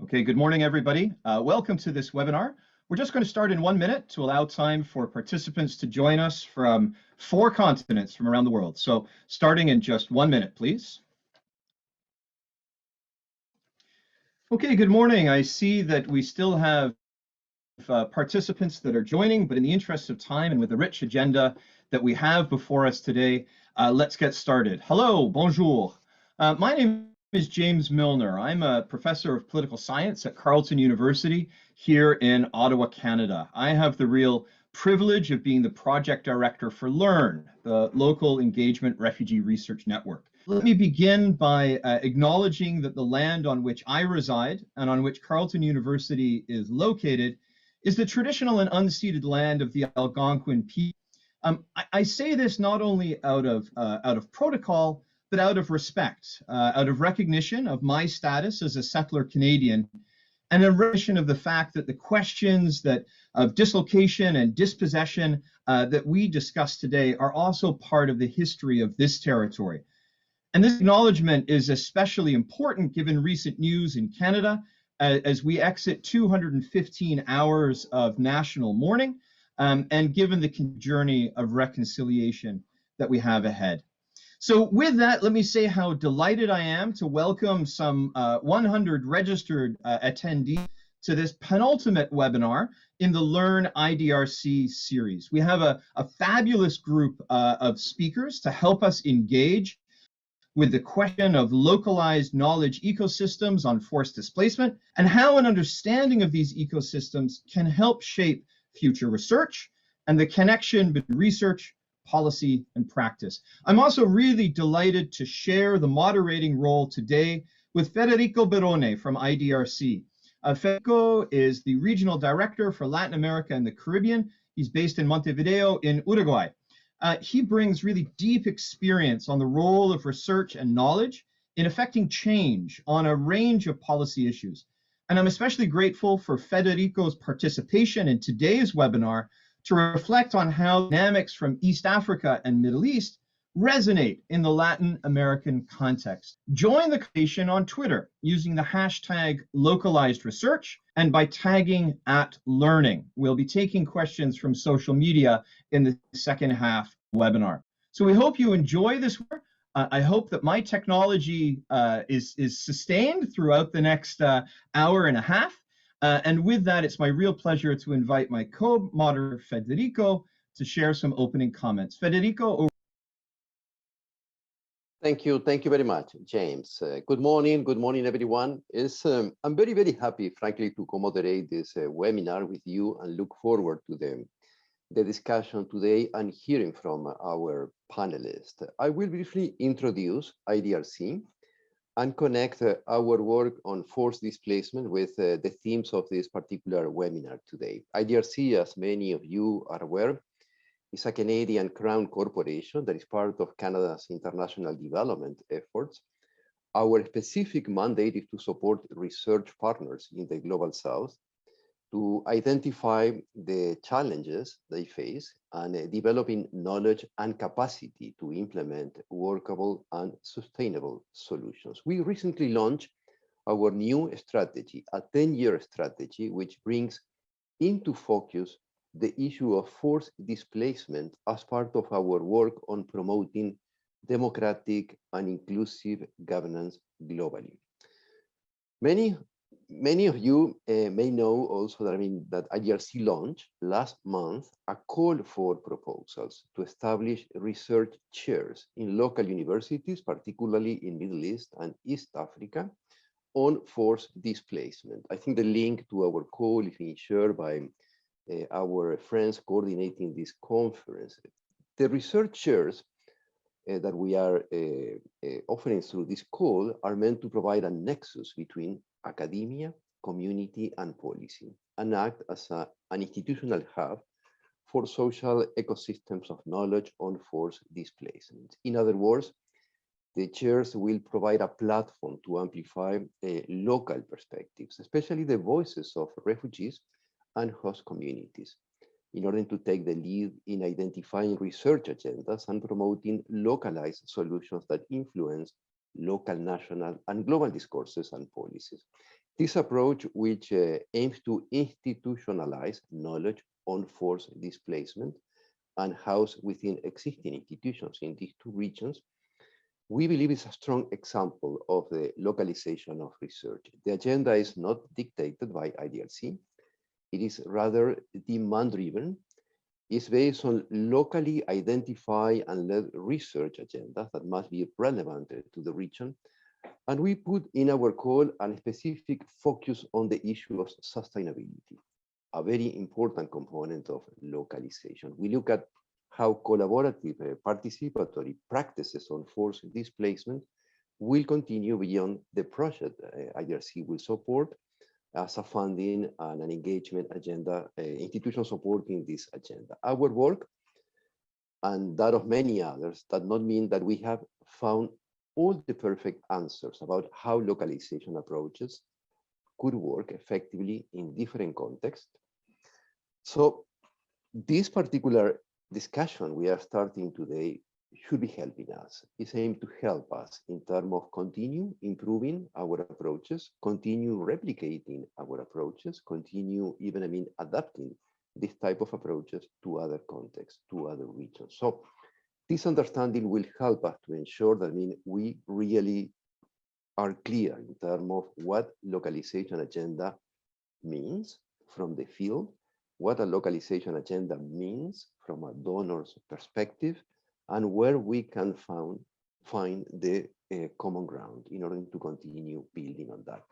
Okay, good morning, everybody. Welcome to this webinar. We're just going to start in 1 minute to allow time for participants to join us from 4 continents from around the world. So starting in just 1 minute, please. Okay, good morning. I see that we still have participants that are joining, but in the interest of time and with the rich agenda that we have before us today, let's get started. Hello, bonjour. My name is James Milner. I'm a professor of political science at Carleton University here in Ottawa, Canada. I have the real privilege of being the project director for LERRN, the Local Engagement Refugee Research Network. Let me begin by acknowledging that the land on which I reside and on which Carleton University is located is the traditional and unceded land of the Algonquin people. I say this not only out of protocol, but out of respect, out of recognition of my status as a settler Canadian, and in recognition of the fact that the questions of dislocation and dispossession that we discuss today are also part of the history of this territory. And this acknowledgement is especially important given recent news in Canada as we exit 215 hours of national mourning, and given the journey of reconciliation that we have ahead. So with that, let me say how delighted I am to welcome some 100 registered attendees to this penultimate webinar in the LERRN-IDRC series. We have a fabulous group of speakers to help us engage with the question of localized knowledge ecosystems on forced displacement and how an understanding of these ecosystems can help shape future research and the connection between research, policy, and practice. I'm also really delighted to share the moderating role today with Federico Barone from IDRC. Federico is the Regional Director for Latin America and the Caribbean. He's based in Montevideo in Uruguay. He brings really deep experience on the role of research and knowledge in affecting change on a range of policy issues. And I'm especially grateful for Federico's participation in today's webinar to reflect on how dynamics from East Africa and Middle East resonate in the Latin American context. Join the conversation on Twitter using the hashtag localized research and by tagging @learning. We'll be taking questions from social media in the second half webinar. So we hope you enjoy this work. I hope that my technology is sustained throughout the next hour and a half. And with that, it's my real pleasure to invite my co-moderator, Federico, to share some opening comments. Federico, over. Thank you very much, James. Good morning, everyone. I'm very, very happy, frankly, to co-moderate this webinar with you and look forward to the discussion today and hearing from our panelists. I will briefly introduce IDRC and connect our work on forced displacement with the themes of this particular webinar today. IDRC, as many of you are aware, is a Canadian Crown corporation that is part of Canada's international development efforts. Our specific mandate is to support research partners in the Global South to identify the challenges they face and developing knowledge and capacity to implement workable and sustainable solutions. We recently launched our new strategy, a 10-year strategy, which brings into focus the issue of forced displacement as part of our work on promoting democratic and inclusive governance globally. Many of you may know also that IDRC launched last month a call for proposals to establish research chairs in local universities, particularly in Middle East and East Africa, on forced displacement. I think the link to our call is being shared by our friends coordinating this conference. The research chairs that we are offering through this call are meant to provide a nexus between academia, community, and policy, and act as an institutional hub for social ecosystems of knowledge on forced displacement. In other words, the chairs will provide a platform to amplify local perspectives, especially the voices of refugees and host communities, in order to take the lead in identifying research agendas and promoting localized solutions that influence local, national, and global discourses and policies. This approach, which aims to institutionalize knowledge on forced displacement and house within existing institutions in these two regions, we believe is a strong example of the localization of research. The agenda is not dictated by IDRC. It is rather demand-driven. It's based on locally identified and led research agendas that must be relevant to the region. And we put in our call a specific focus on the issue of sustainability, a very important component of localization. We look at how collaborative participatory practices on forced displacement will continue beyond the project IDRC will support as a funding and an engagement agenda, institutions supporting this agenda. Our work and that of many others does not mean that we have found all the perfect answers about how localization approaches could work effectively in different contexts. So this particular discussion we are starting today should be helping us. It's aimed to help us in terms of continue improving our approaches, continue replicating our approaches, continue even, adapting this type of approaches to other contexts, to other regions. So this understanding will help us to ensure that we really are clear in terms of what localization agenda means from the field, what a localization agenda means from a donor's perspective, and where we can find the common ground in order to continue building on that.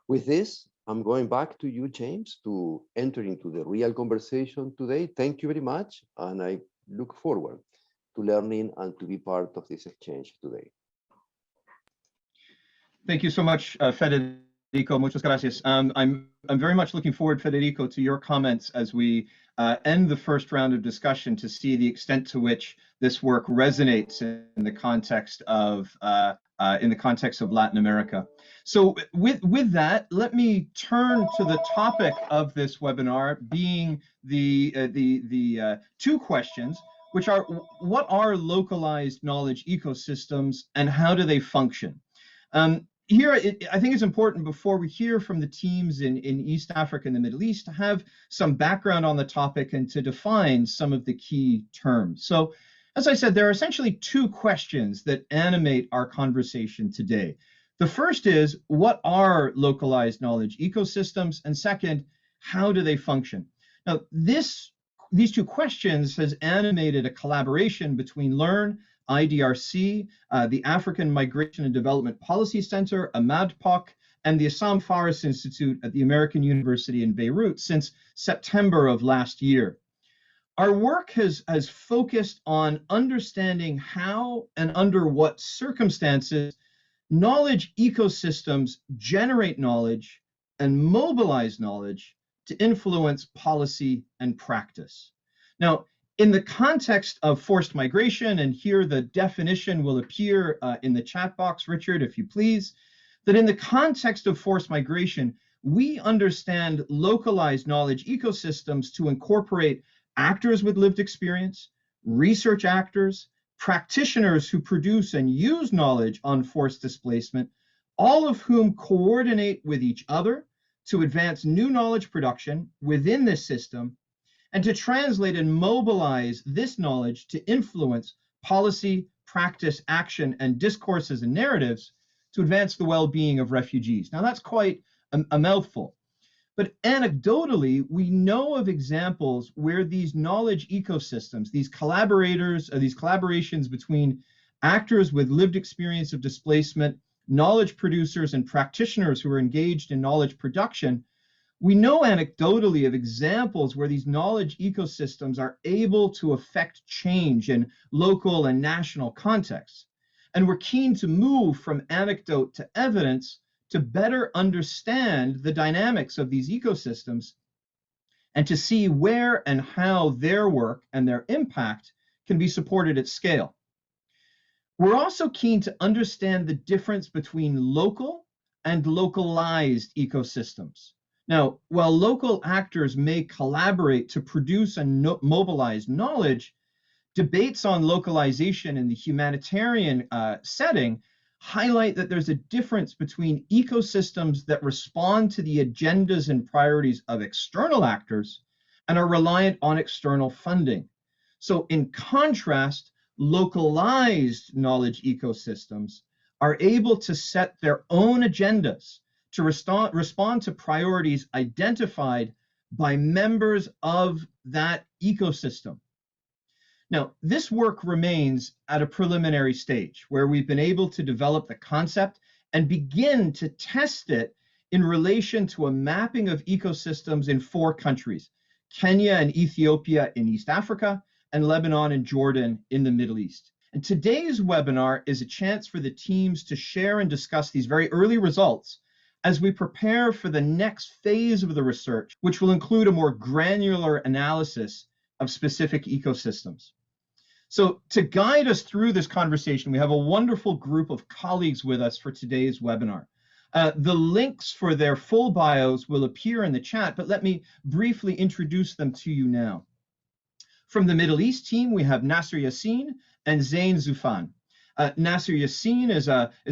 With this, I'm going back to you, James, to enter into the real conversation today. Thank you very much, and I look forward to learning and to be part of this exchange today. Thank you so much, Federico. Muchas gracias. I'm very much looking forward, Federico, to your comments as we end the first round of discussion to see the extent to which this work resonates in the context of Latin America. So with that, let me turn to the topic of this webinar, being the two questions, which are: what are localized knowledge ecosystems and how do they function? Here, I think it's important, before we hear from the teams in East Africa and the Middle East, to have some background on the topic and to define some of the key terms. So, as I said, there are essentially two questions that animate our conversation today. The first is, what are localized knowledge ecosystems? And second, how do they function? Now, these two questions has animated a collaboration between LERRN, IDRC, the African Migration and Development Policy Center, AMADPOC, and the Assam Forest Institute at the American University in Beirut since September of last year. Our work has focused on understanding how and under what circumstances knowledge ecosystems generate knowledge and mobilize knowledge to influence policy and practice. Now, in the context of forced migration, and here the definition will appear in the chat box, Richard, if you please, that in the context of forced migration, we understand localized knowledge ecosystems to incorporate actors with lived experience, research actors, practitioners who produce and use knowledge on forced displacement, all of whom coordinate with each other to advance new knowledge production within this system, and to translate and mobilize this knowledge to influence policy, practice, action, and discourses and narratives to advance the well-being of refugees. Now, that's quite a mouthful. But anecdotally, we know of examples where these knowledge ecosystems, these collaborations between actors with lived experience of displacement, knowledge producers, and practitioners who are engaged in knowledge production, we know anecdotally of examples where these knowledge ecosystems are able to affect change in local and national contexts. And we're keen to move from anecdote to evidence to better understand the dynamics of these ecosystems and to see where and how their work and their impact can be supported at scale. We're also keen to understand the difference between local and localized ecosystems. Now, while local actors may collaborate to produce and mobilize knowledge, debates on localization in the humanitarian setting highlight that there's a difference between ecosystems that respond to the agendas and priorities of external actors and are reliant on external funding. So in contrast, localized knowledge ecosystems are able to set their own agendas to respond to priorities identified by members of that ecosystem. Now, this work remains at a preliminary stage where we've been able to develop the concept and begin to test it in relation to a mapping of ecosystems in 4 countries, Kenya and Ethiopia in East Africa, and Lebanon and Jordan in the Middle East. And today's webinar is a chance for the teams to share and discuss these very early results as we prepare for the next phase of the research, which will include a more granular analysis of specific ecosystems. So to guide us through this conversation, we have a wonderful group of colleagues with us for today's webinar. The links for their full bios will appear in the chat, but let me briefly introduce them to you now. From the Middle East team, we have Nasser Yassin and Zein Soufan. Nasser Yassin is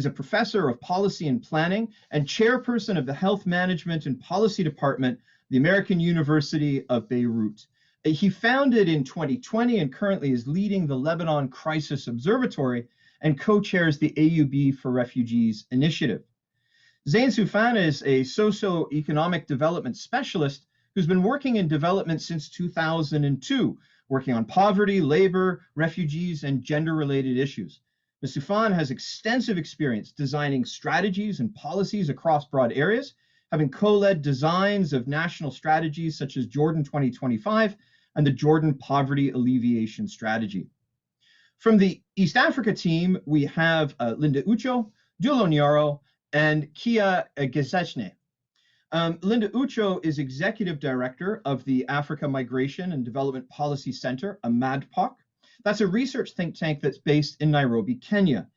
a professor of policy and planning and chairperson of the Health Management and Policy Department, the American University of Beirut. He founded in 2020 and currently is leading the Lebanon Crisis Observatory and co-chairs the AUB for Refugees initiative. Zein Soufan is a socio-economic development specialist who's been working in development since 2002, working on poverty, labor, refugees, and gender-related issues. Ms. Soufan has extensive experience designing strategies and policies across broad areas, having co-led designs of national strategies such as Jordan 2025 and the Jordan Poverty Alleviation Strategy. From the East Africa team, we have Linda Oucho, Dulo Nyaoro, and Kiya Gezahegne. Linda Oucho is Executive Director of the Africa Migration and Development Policy Center, a MADPOC. That's a research think tank that's based in Nairobi, Kenya.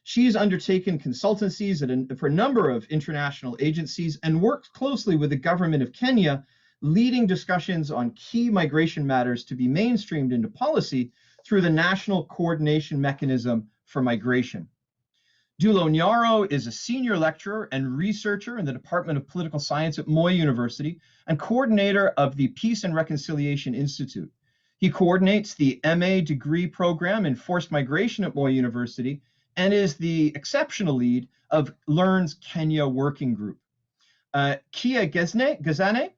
She's undertaken consultancies for a number of international agencies and works closely with the government of Kenya, leading discussions on key migration matters to be mainstreamed into policy through the National Coordination Mechanism for Migration. Dulo Nyaoro is a senior lecturer and researcher in the Department of Political Science at Moi University and coordinator of the Peace and Reconciliation Institute. He coordinates the MA degree program in forced migration at Moi University and is the exceptional lead of LERRN's Kenya Working Group. Kiya Gezahegne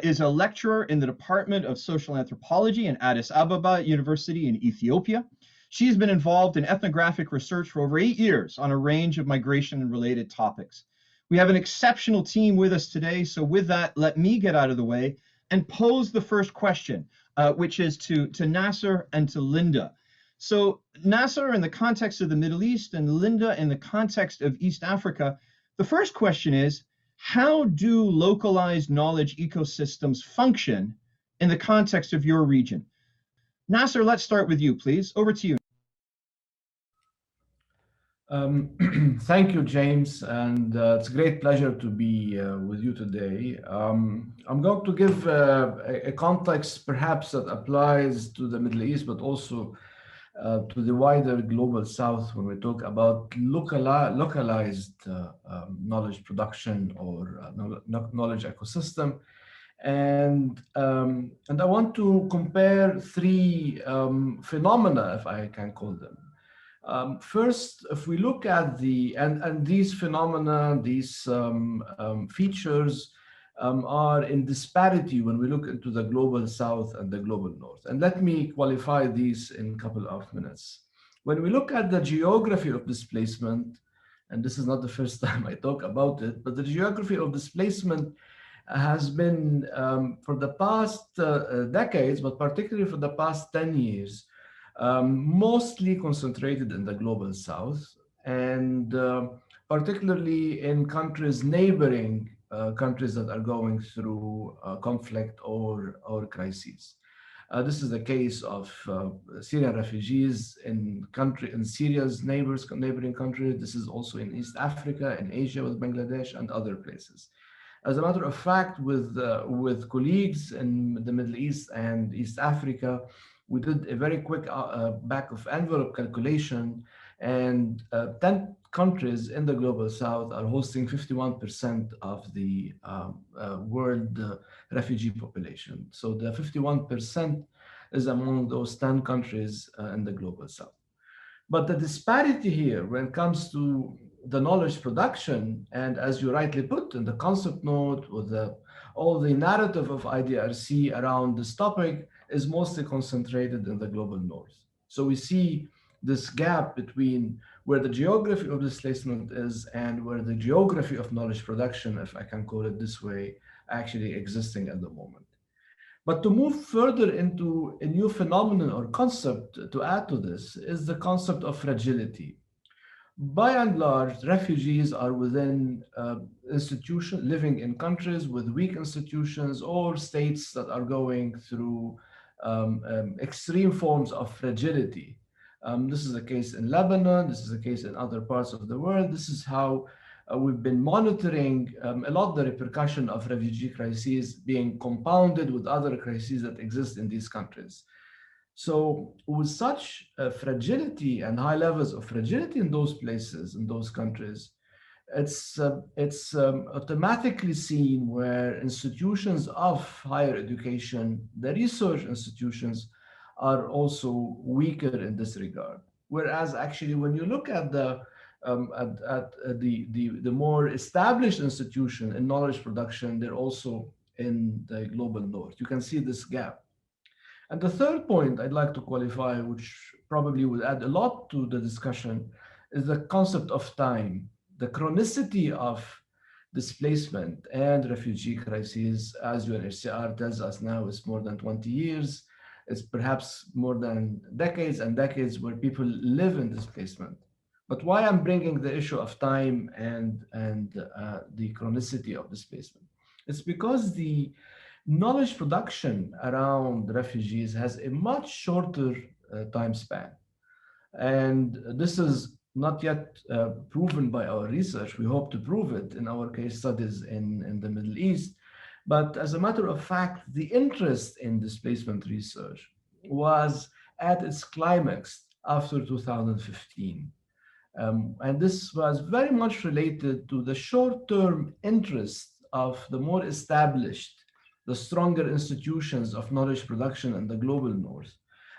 is a lecturer in the Department of Social Anthropology in Addis Ababa University in Ethiopia. She's been involved in ethnographic research for over 8 years on a range of migration and related topics. We have an exceptional team with us today, so with that, let me get out of the way and pose the first question, which is to Nasser and to Linda. So Nasser, in the context of the Middle East, and Linda, in the context of East Africa, the first question is, how do localized knowledge ecosystems function in the context of your region? Nasser, let's start with you, please. Over to you. Thank you, James, and it's a great pleasure to be with you today. I'm going to give a context perhaps that applies to the Middle East, but also to the wider global South when we talk about localized knowledge production or knowledge ecosystem. And I want to compare 3 phenomena, if I can call them. First, if we look at and these phenomena, these features are in disparity when we look into the global South and the global North. And let me qualify these in a couple of minutes. When we look at the geography of displacement, and this is not the first time I talk about it, but the geography of displacement has been for the past decades, but particularly for the past 10 years, mostly concentrated in the global South, and particularly in countries neighboring countries that are going through conflict or crises. This is the case of Syrian refugees in Syria's neighboring countries. This is also in East Africa, in Asia with Bangladesh and other places. As a matter of fact, with colleagues in the Middle East and East Africa, we did a very quick back of envelope calculation, and countries in the global south are hosting 51% of the world refugee population. So the 51% is among those 10 countries in the global south. But the disparity here when it comes to the knowledge production, and as you rightly put in the concept note with all the narrative of IDRC around this topic, is mostly concentrated in the global north. So we see this gap between where the geography of displacement is and where the geography of knowledge production, if I can call it this way, actually existing at the moment. But to move further into a new phenomenon or concept to add to this is the concept of fragility. By and large, refugees are within institutions, living in countries with weak institutions or states that are going through extreme forms of fragility. This is the case in Lebanon. This is the case in other parts of the world. This is how we've been monitoring a lot of the repercussion of refugee crises being compounded with other crises that exist in these countries. So with such fragility and high levels of fragility in those places, in those countries, it's automatically seen where institutions of higher education, the research institutions, are also weaker in this regard. Whereas actually, when you look at the more established institution in knowledge production, they're also in the global north. You can see this gap. And the third point I'd like to qualify, which probably would add a lot to the discussion, is the concept of time. The chronicity of displacement and refugee crises, as UNHCR tells us now, is more than 20 years. It's perhaps more than decades and decades where people live in displacement. But why I'm bringing the issue of time and the chronicity of displacement? It's because the knowledge production around refugees has a much shorter time span. And this is not yet proven by our research. We hope to prove it in our case studies in the Middle East. But as a matter of fact, the interest in displacement research was at its climax after 2015. And this was very much related to the short-term interest of the more established, the stronger institutions of knowledge production in the global north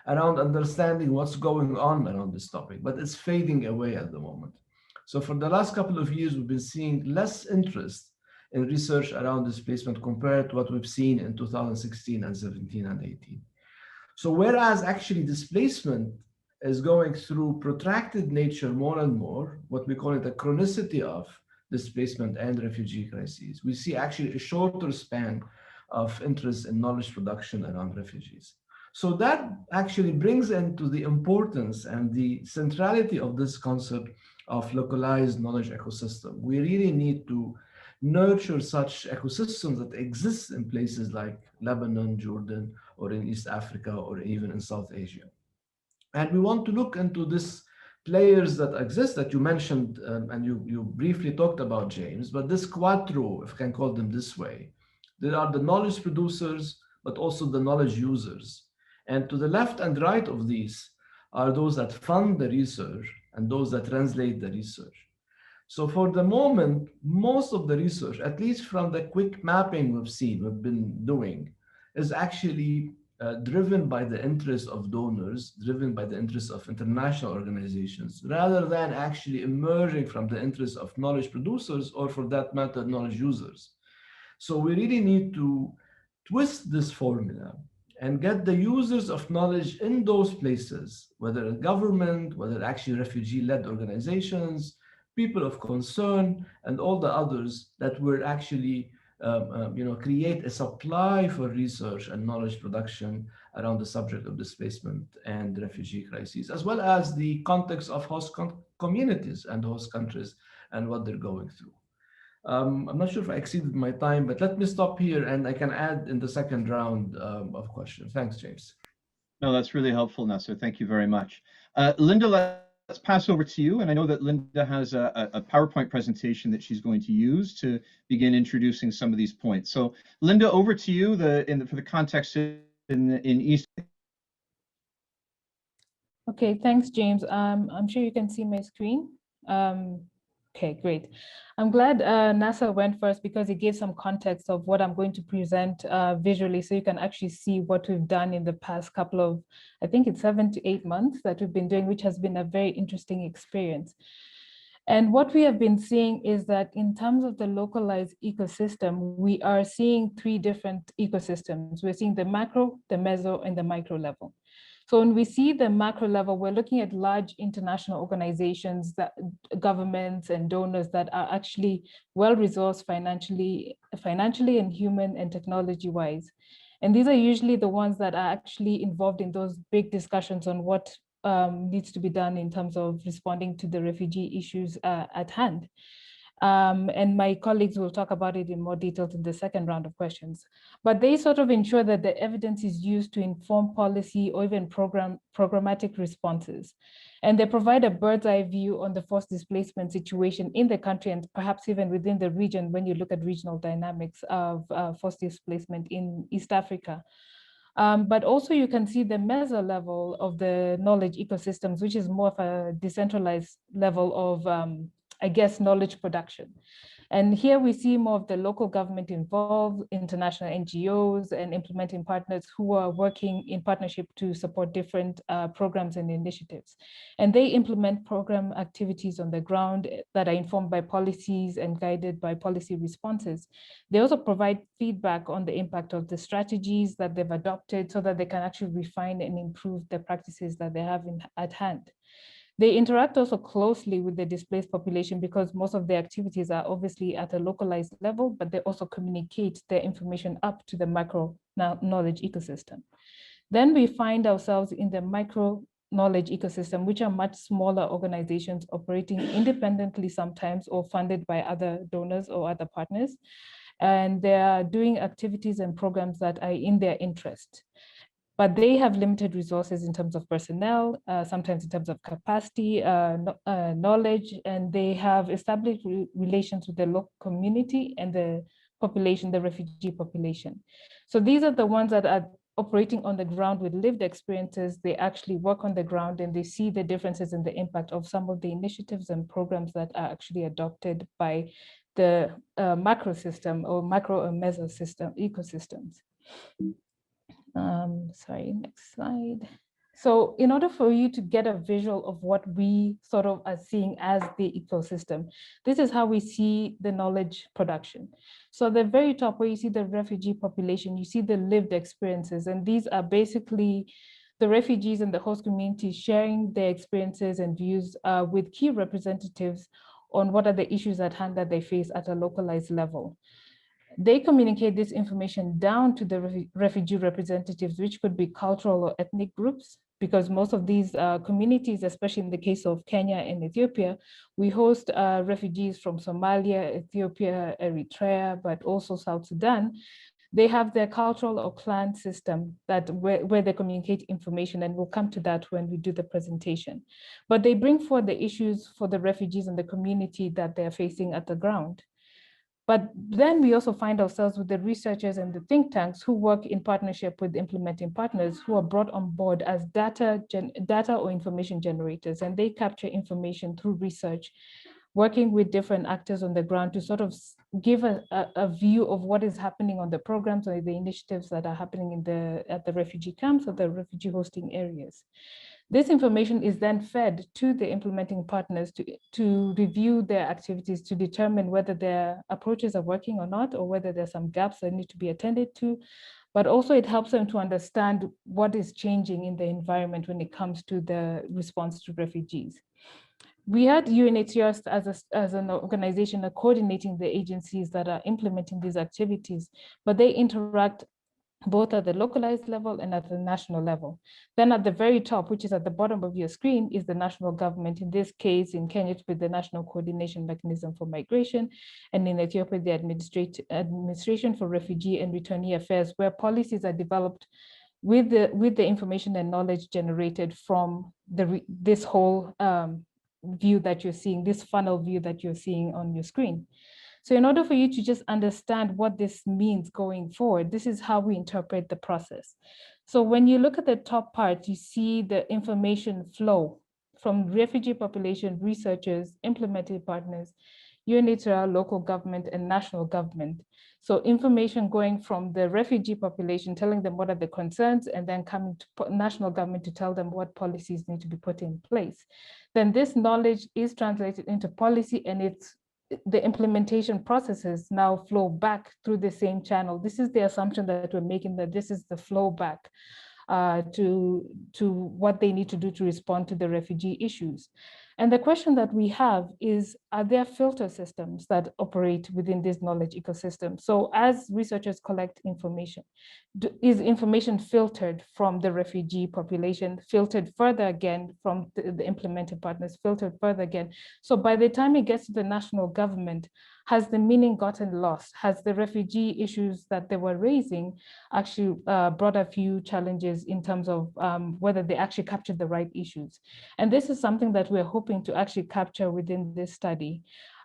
around understanding what's going on around this topic, but it's fading away at the moment. So for the last couple of years, we've been seeing less interest in research around displacement compared to what we've seen in 2016 and 17 and 18. So whereas actually displacement is going through protracted nature more and more, what we call it the chronicity of displacement and refugee crises, we see actually a shorter span of interest in knowledge production around refugees. So that actually brings into the importance and the centrality of this concept of localized knowledge ecosystem. We really need to nurture such ecosystems that exist in places like Lebanon, Jordan, or in East Africa, or even in South Asia. And we want to look into these players that exist that you mentioned, and you briefly talked about, James, but this quattro, if I can call them this way, there are the knowledge producers, but also the knowledge users. And to the left and right of these are those that fund the research and those that translate the research. So for the moment, most of the research, at least from the quick mapping we've been doing, is actually driven by the interest of donors, driven by the interest of international organizations, rather than actually emerging from the interest of knowledge producers or, for that matter, knowledge users. So we really need to twist this formula and get the users of knowledge in those places, whether a government, whether actually refugee-led organizations, people of concern, and all the others that will actually create a supply for research and knowledge production around the subject of displacement and refugee crises, as well as the context of host communities and host countries and what they're going through. I'm not sure if I exceeded my time, but let me stop here and I can add in the second round of questions. Thanks, James. No, that's really helpful, Nasser. Thank you very much. Linda, let's pass over to you. And I know that Linda has a PowerPoint presentation that she's going to use to begin introducing some of these points. So Linda, over to you for the context in East. Okay, thanks, James. I'm sure you can see my screen. Okay, great. I'm glad Nasser went first because it gave some context of what I'm going to present visually, so you can actually see what we've done in the past couple of, I think it's 7 to 8 months that we've been doing, which has been a very interesting experience. And what we have been seeing is that in terms of the localized ecosystem, we are seeing 3 different ecosystems. We're seeing the macro, the meso, and the micro level. So when we see the macro level, we're looking at large international organizations, that governments and donors that are actually well-resourced financially and human and technology-wise. And these are usually the ones that are actually involved in those big discussions on what needs to be done in terms of responding to the refugee issues at hand. And my colleagues will talk about it in more detail in the second round of questions. But they sort of ensure that the evidence is used to inform policy or even programmatic responses. And they provide a bird's eye view on the forced displacement situation in the country and perhaps even within the region when you look at regional dynamics of forced displacement in East Africa. But also you can see the meso level of the knowledge ecosystems, which is more of a decentralized level of, I guess, knowledge production. And here we see more of the local government involved, international NGOs and implementing partners who are working in partnership to support different programs and initiatives. And they implement program activities on the ground that are informed by policies and guided by policy responses. They also provide feedback on the impact of the strategies that they've adopted so that they can actually refine and improve the practices that they have at hand. They interact also closely with the displaced population because most of their activities are obviously at a localized level, but they also communicate their information up to the macro knowledge ecosystem. Then we find ourselves in the micro knowledge ecosystem, which are much smaller organizations operating independently sometimes or funded by other donors or other partners. And they are doing activities and programs that are in their interest. But they have limited resources in terms of personnel, sometimes in terms of capacity, knowledge, and they have established relations with the local community and the population, the refugee population. So these are the ones that are operating on the ground with lived experiences. They actually work on the ground and they see the differences in the impact of some of the initiatives and programs that are actually adopted by the macro system or macro or meso system ecosystems. Sorry, next slide. So in order for you to get a visual of what we sort of are seeing as the ecosystem, this is how we see the knowledge production. So at the very top where you see the refugee population, you see the lived experiences, and these are basically the refugees and the host community sharing their experiences and views with key representatives on what are the issues at hand that they face at a localized level. They communicate this information down to the refugee representatives, which could be cultural or ethnic groups, because most of these communities, especially in the case of Kenya and Ethiopia, we host refugees from Somalia, Ethiopia, Eritrea, but also South Sudan. They have their cultural or clan system that where they communicate information, and we'll come to that when we do the presentation. But they bring forward the issues for the refugees and the community that they're facing at the ground. But then we also find ourselves with the researchers and the think tanks who work in partnership with implementing partners who are brought on board as data or information generators, and they capture information through research, working with different actors on the ground to sort of give a view of what is happening on the programs or the initiatives that are happening at the refugee camps or the refugee hosting areas. This information is then fed to the implementing partners to review their activities to determine whether their approaches are working or not, or whether there's some gaps that need to be attended to. But also it helps them to understand what is changing in the environment when it comes to the response to refugees. We had UNHCR as an organization coordinating the agencies that are implementing these activities, but they interact both at the localized level and at the national level. Then at the very top, which is at the bottom of your screen, is the national government. In this case, in Kenya, with the National Coordination Mechanism for Migration, and in Ethiopia, the Administration for Refugee and Returnee Affairs, where policies are developed with the information and knowledge generated from this whole view that you're seeing, this funnel view that you're seeing on your screen. So in order for you to just understand what this means going forward, this is how we interpret the process. So when you look at the top part, you see the information flow from refugee population, researchers, implementing partners, UNHCR, local government, and national government. So information going from the refugee population, telling them what are the concerns, and then coming to national government to tell them what policies need to be put in place. Then this knowledge is translated into policy, and the implementation processes now flow back through the same channel. This is the assumption that we're making, that this is the flow back to what they need to do to respond to the refugee issues. And the question that we have is, are there filter systems that operate within this knowledge ecosystem? So as researchers collect information, is information filtered from the refugee population, filtered further again from the implementing partners, filtered further again? So by the time it gets to the national government, has the meaning gotten lost? Has the refugee issues that they were raising actually brought a few challenges in terms of whether they actually captured the right issues? And this is something that we're hoping to actually capture within this study,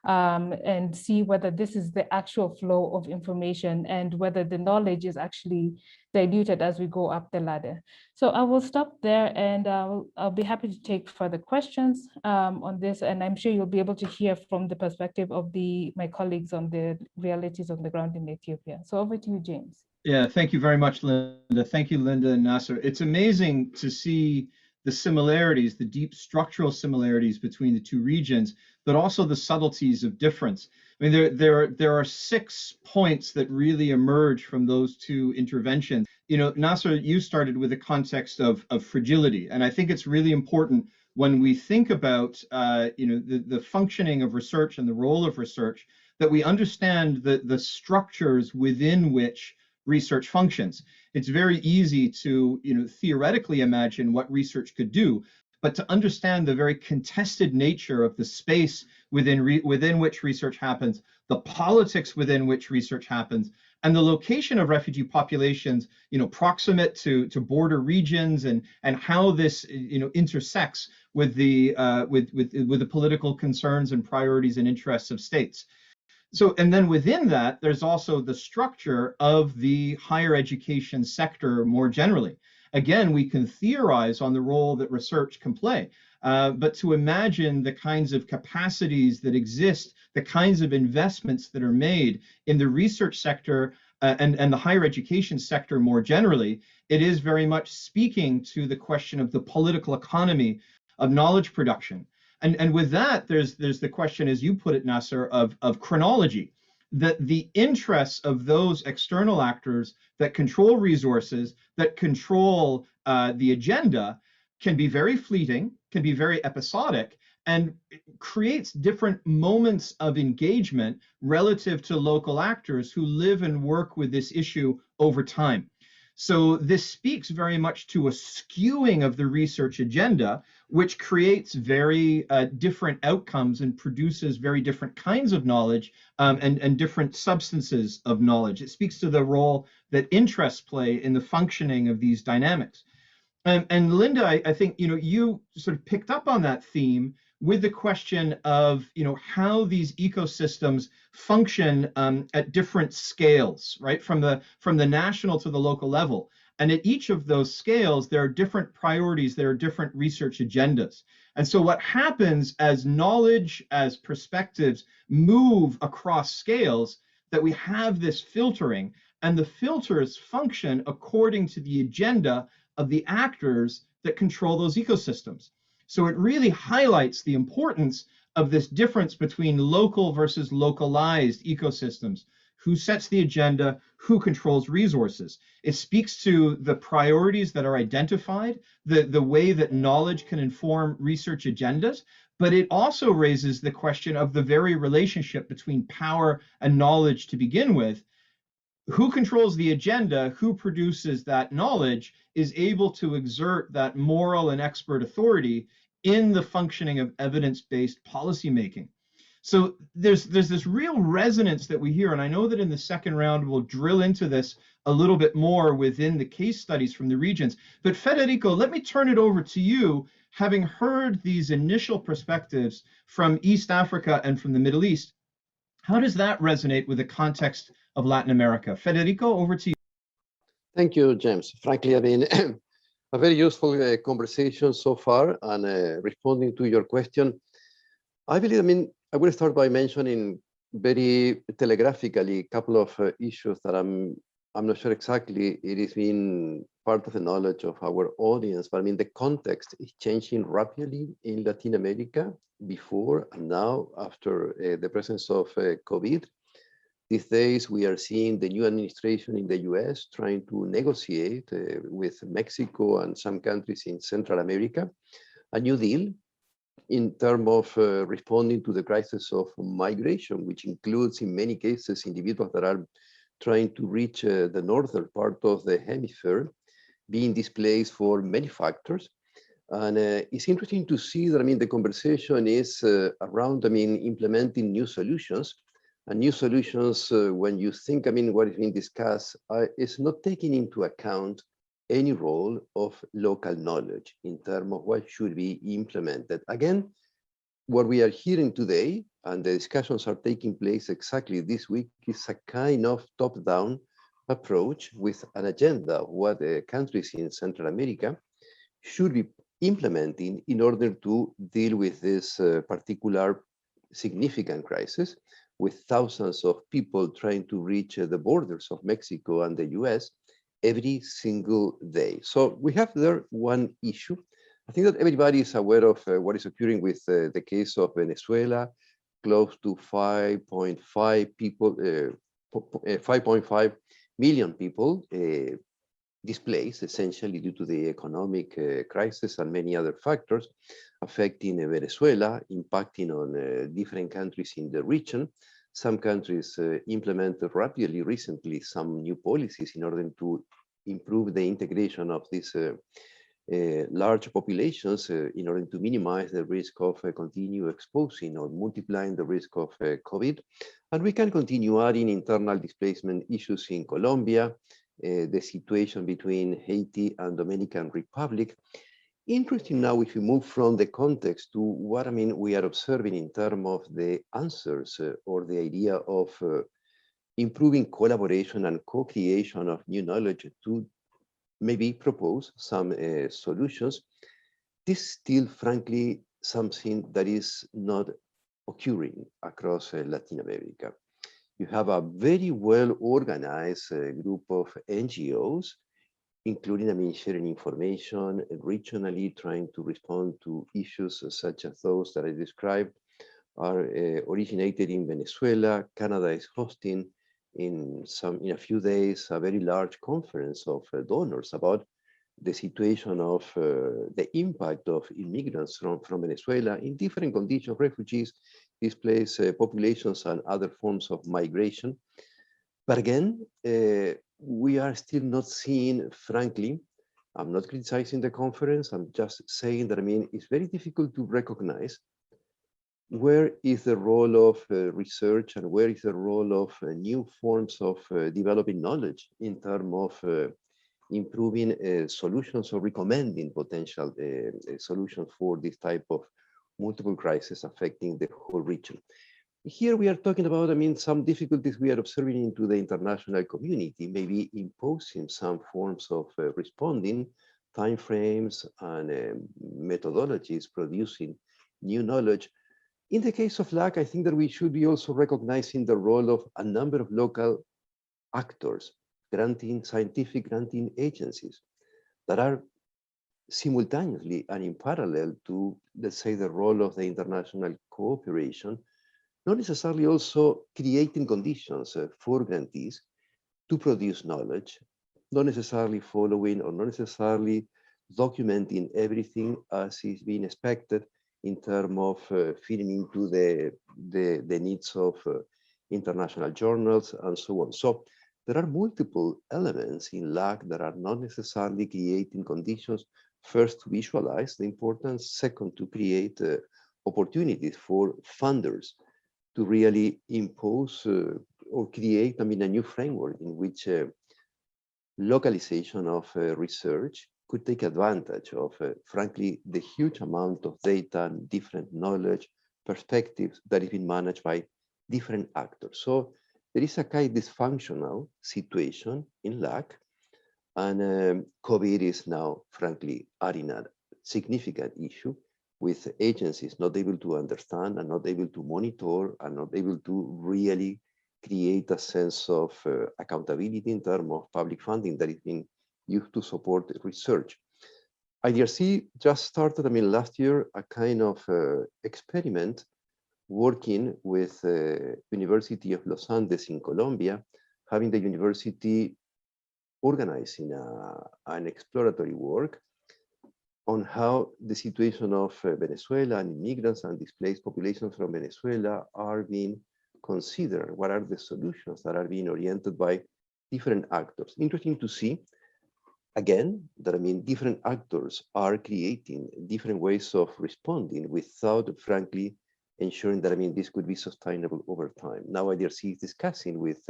and see whether this is the actual flow of information and whether the knowledge is actually diluted as we go up the ladder. So I will stop there, and I'll be happy to take further questions on this, and I'm sure you'll be able to hear from the perspective of my colleagues on the realities on the ground in Ethiopia. So over to you, James. Yeah, thank you very much, Linda. Thank you, Linda and Nasser. It's amazing to see the similarities, the deep structural similarities between the two regions, but also the subtleties of difference. I mean, there are 6 points that really emerge from those two interventions. You know, Nasser, you started with a context of fragility, and I think it's really important when we think about the functioning of research and the role of research, that we understand the structures within which research functions. It's very easy to theoretically imagine what research could do, but to understand the very contested nature of the space within which research happens, the politics within which research happens, and the location of refugee populations, proximate to border regions, and how this intersects with the political concerns and priorities and interests of states. So, and then within that, there's also the structure of the higher education sector more generally. Again, we can theorize on the role that research can play, but to imagine the kinds of capacities that exist, the kinds of investments that are made in the research sector and the higher education sector more generally, it is very much speaking to the question of the political economy of knowledge production. And with that, there's the question, as you put it, Nasser, of chronology, that the interests of those external actors that control resources, that control the agenda, can be very fleeting, can be very episodic, and creates different moments of engagement relative to local actors who live and work with this issue over time. So this speaks very much to a skewing of the research agenda, which creates very different outcomes and produces very different kinds of knowledge and different substances of knowledge. It speaks to the role that interests play in the functioning of these dynamics. And Linda, I think you sort of picked up on that theme with the question of how these ecosystems function at different scales, right, from the national to the local level. And at each of those scales, there are different priorities, there are different research agendas. And so what happens as knowledge, as perspectives move across scales, that we have this filtering, and the filters function according to the agenda of the actors that control those ecosystems. So it really highlights the importance of this difference between local versus localized ecosystems. Who sets the agenda? Who controls resources? It speaks to the priorities that are identified, the way that knowledge can inform research agendas, but it also raises the question of the very relationship between power and knowledge to begin with. Who controls the agenda, who produces that knowledge, is able to exert that moral and expert authority in the functioning of evidence-based policymaking. So there's this real resonance that we hear, and I know that in the second round we'll drill into this a little bit more within the case studies from the regions. But Federico, let me turn it over to you, having heard these initial perspectives from East Africa and from the Middle East. How does that resonate with the context of Latin America? Federico, over to you. Thank you, James. Frankly, I mean, A very useful conversation so far, and responding to your question, I believe, I will start by mentioning very telegraphically a couple of issues that I'm not sure exactly it is being part of the knowledge of our audience, but the context is changing rapidly in Latin America before and now after the presence of COVID. These days, we are seeing the new administration in the US trying to negotiate with Mexico and some countries in Central America a new deal in terms of responding to the crisis of migration, which includes, in many cases, individuals that are trying to reach the northern part of the hemisphere, being displaced for many factors. And it's interesting to see that, the conversation is around, implementing new solutions. And new solutions, when you think, what is being discussed, is not taking into account any role of local knowledge in terms of what should be implemented. Again, what we are hearing today, and the discussions are taking place exactly this week, is a kind of top-down approach with an agenda of what the countries in Central America should be implementing in order to deal with this particular significant crisis, with thousands of people trying to reach the borders of Mexico and the US every single day. So we have there one issue. I think that everybody is aware of what is occurring with the case of Venezuela, close to 5.5 million people displaced, essentially due to the economic crisis and many other factors affecting Venezuela, impacting on different countries in the region. Some countries implemented rapidly recently some new policies in order to improve the integration of these large populations in order to minimize the risk of continue exposing or multiplying the risk of COVID. And we can continue adding internal displacement issues in Colombia, the situation between Haiti and Dominican Republic. Interesting now, if we move from the context to what we are observing in terms of the answers or the idea of improving collaboration and co-creation of new knowledge to maybe propose some solutions. This is still, frankly, something that is not occurring across Latin America. You have a very well-organized group of NGOs, including, sharing information regionally, trying to respond to issues such as those that I described, are originated in Venezuela. Canada is hosting in a few days a very large conference of donors about the situation of the impact of immigrants from Venezuela in different conditions, refugees, displaced populations, and other forms of migration. But again, we are still not seeing, frankly, I'm not criticizing the conference, I'm just saying that, it's very difficult to recognize where is the role of research and where is the role of new forms of developing knowledge in terms of improving solutions or recommending potential solutions for this type of multiple crises affecting the whole region. Here we are talking about, some difficulties we are observing into the international community, maybe imposing some forms of responding, timeframes and methodologies, producing new knowledge. In the case of LAC, I think that we should be also recognizing the role of a number of local actors, scientific granting agencies that are simultaneously and in parallel to, let's say, the role of the international cooperation, not necessarily also creating conditions for grantees to produce knowledge, not necessarily following or not necessarily documenting everything as is being expected in terms of fitting into the needs of international journals and so on. So there are multiple elements in LAC that are not necessarily creating conditions, first to visualize the importance, second to create opportunities for funders to really impose or create, a new framework in which localization of research could take advantage of, frankly, the huge amount of data and different knowledge perspectives that is being managed by different actors. So there is a kind of dysfunctional situation in LAC. And COVID is now, frankly, adding a significant issue with agencies not able to understand and not able to monitor and not able to really create a sense of accountability in terms of public funding that is being used to support research. IDRC just started, last year, a kind of experiment working with University of Los Andes in Colombia, having the university organizing an exploratory work on how the situation of Venezuela and immigrants and displaced populations from Venezuela are being considered. What are the solutions that are being oriented by different actors? Interesting to see, again, that different actors are creating different ways of responding without, frankly, ensuring that this could be sustainable over time. Now IDRC is discussing with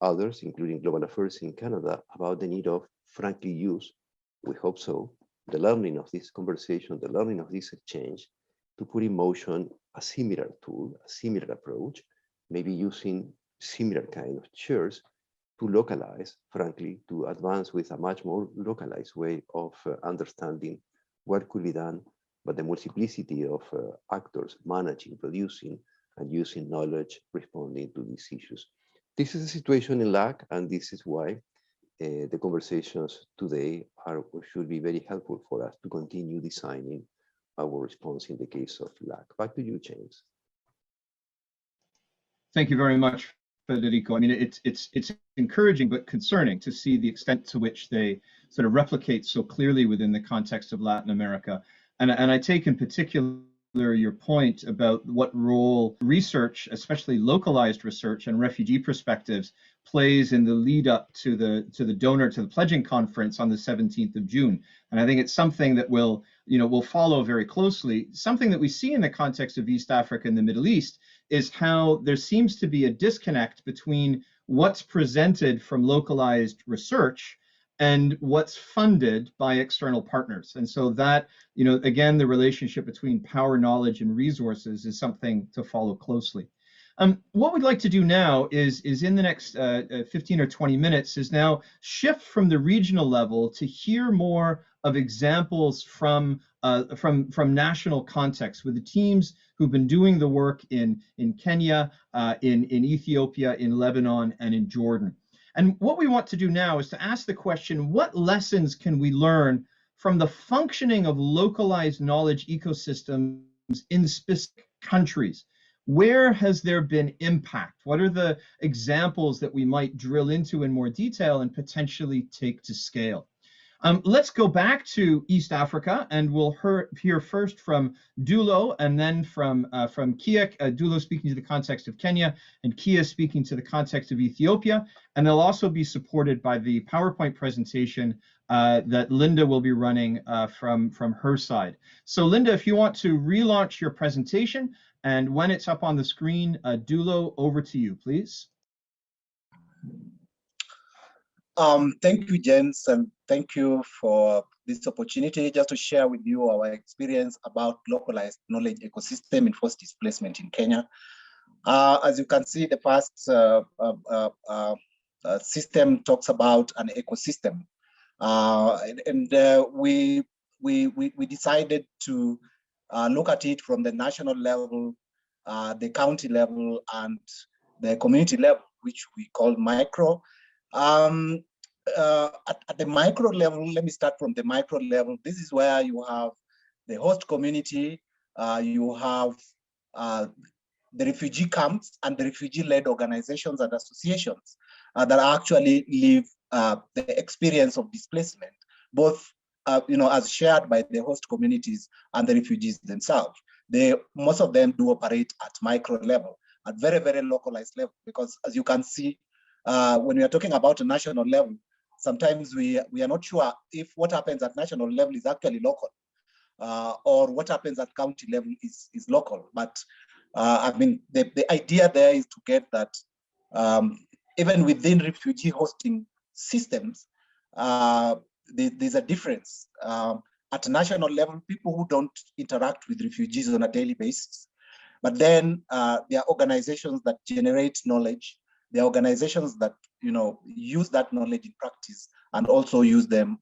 others, including Global Affairs in Canada, about the need of frankly use, we hope so, the learning of this conversation, the learning of this exchange, to put in motion a similar tool, a similar approach, maybe using similar kind of chairs to localize, frankly, to advance with a much more localized way of understanding what could be done, but the multiplicity of actors managing, producing, and using knowledge responding to these issues. This is the situation in LAC, and this is why the conversations today should be very helpful for us to continue designing our response in the case of LAC. Back to you, James. Thank you very much, Federico. It's encouraging but concerning to see the extent to which they sort of replicate so clearly within the context of Latin America. And I take in particular your point about what role research, especially localized research and refugee perspectives, plays in the lead up to the pledging conference on the 17th of June. And I think it's something that we'll follow very closely. Something that we see in the context of East Africa and the Middle East is how there seems to be a disconnect between what's presented from localized research and what's funded by external partners. And so that, again, the relationship between power, knowledge, and resources is something to follow closely. What we'd like to do now is in the next 15 or 20 minutes is now shift from the regional level to hear more of examples from national context with the teams who've been doing the work in Kenya, in Ethiopia, in Lebanon, and in Jordan. And what we want to do now is to ask the question, what lessons can we learn from the functioning of localized knowledge ecosystems in specific countries? Where has there been impact? What are the examples that we might drill into in more detail and potentially take to scale? Let's go back to East Africa, and we'll hear first from Dulo, and then from Kiya. Dulo speaking to the context of Kenya, and Kiya speaking to the context of Ethiopia. And they'll also be supported by the PowerPoint presentation that Linda will be running from her side. So Linda, if you want to relaunch your presentation, and when it's up on the screen, Dulo, over to you, please. Thank you, James, and thank you for this opportunity just to share with you our experience about localized knowledge ecosystem in forced displacement in Kenya. As you can see, the past system talks about an ecosystem, we decided to look at it from the national level, the county level, and the community level, which we call micro. At the micro level, let me start from the micro level. This is where you have the host community, you have the refugee camps and the refugee-led organizations and associations that actually live the experience of displacement, both as shared by the host communities and the refugees themselves. Most of them do operate at micro level, at very, very localized level, because as you can see, when we are talking about a national level, sometimes we are not sure if what happens at national level is actually local, or what happens at county level is local. But the idea there is to get that even within refugee hosting systems, there's a difference. At national level, people who don't interact with refugees on a daily basis, but then there are organizations that generate knowledge. there are organizations that, use that knowledge in practice and also use them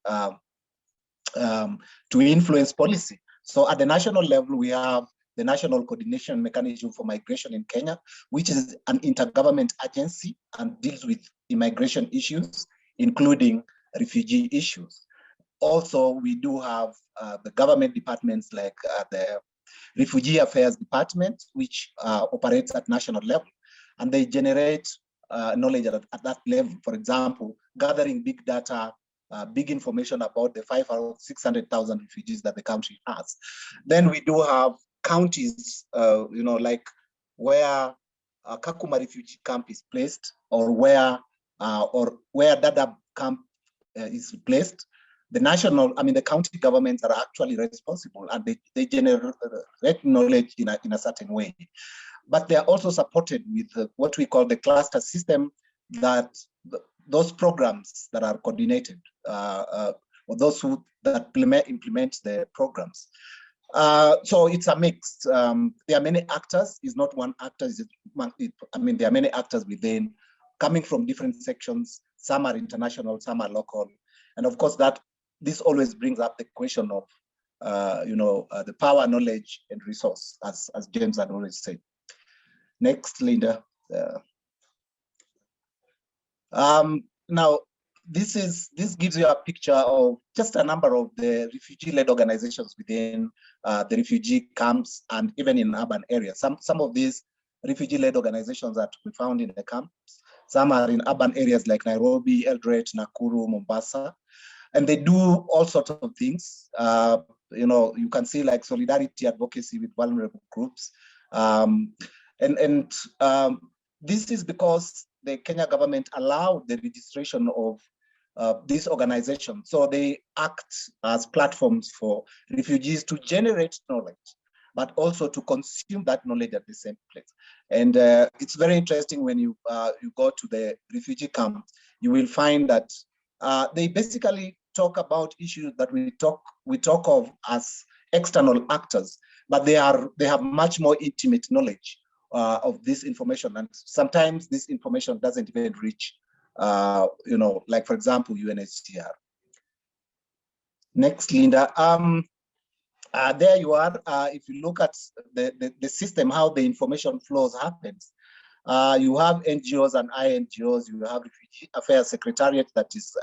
to influence policy. So at the national level, we have the National Coordination Mechanism for Migration in Kenya, which is an intergovernment agency and deals with immigration issues, including refugee issues. Also, we do have the government departments like the Refugee Affairs Department, which operates at national level, and they generate knowledge at that level. For example, gathering big data, big information about the 500,000 or 600,000 refugees that the country has. Then we do have counties, like where Kakuma refugee camp is placed, or where Dadaab camp is placed. The county governments are actually responsible, and they generate knowledge in a certain way. But they are also supported with what we call the cluster system, that those programs that are coordinated, or those that implement the programs. So it's a mix. There are many actors. It's not one actor. There are many actors within, coming from different sections. Some are international, some are local, and of course this always brings up the question of, the power, knowledge, and resource, as James had already said. Next, Linda. Now, this gives you a picture of just a number of the refugee-led organizations within the refugee camps and even in urban areas. Some of these refugee-led organizations that we found in the camps, some are in urban areas like Nairobi, Eldoret, Nakuru, Mombasa, and they do all sorts of things. You can see like solidarity advocacy with vulnerable groups. This is because the Kenya government allowed the registration of this organization. So they act as platforms for refugees to generate knowledge, but also to consume that knowledge at the same place. And it's very interesting when you go to the refugee camp, you will find that they basically talk about issues that we talk of as external actors, but they have much more intimate knowledge of this information, and sometimes this information doesn't even reach, like for example, UNHCR. Next, Linda. There you are. If you look at the system, how the information flows happens. You have NGOs and INGOs. You have Refugee Affairs Secretariat, that is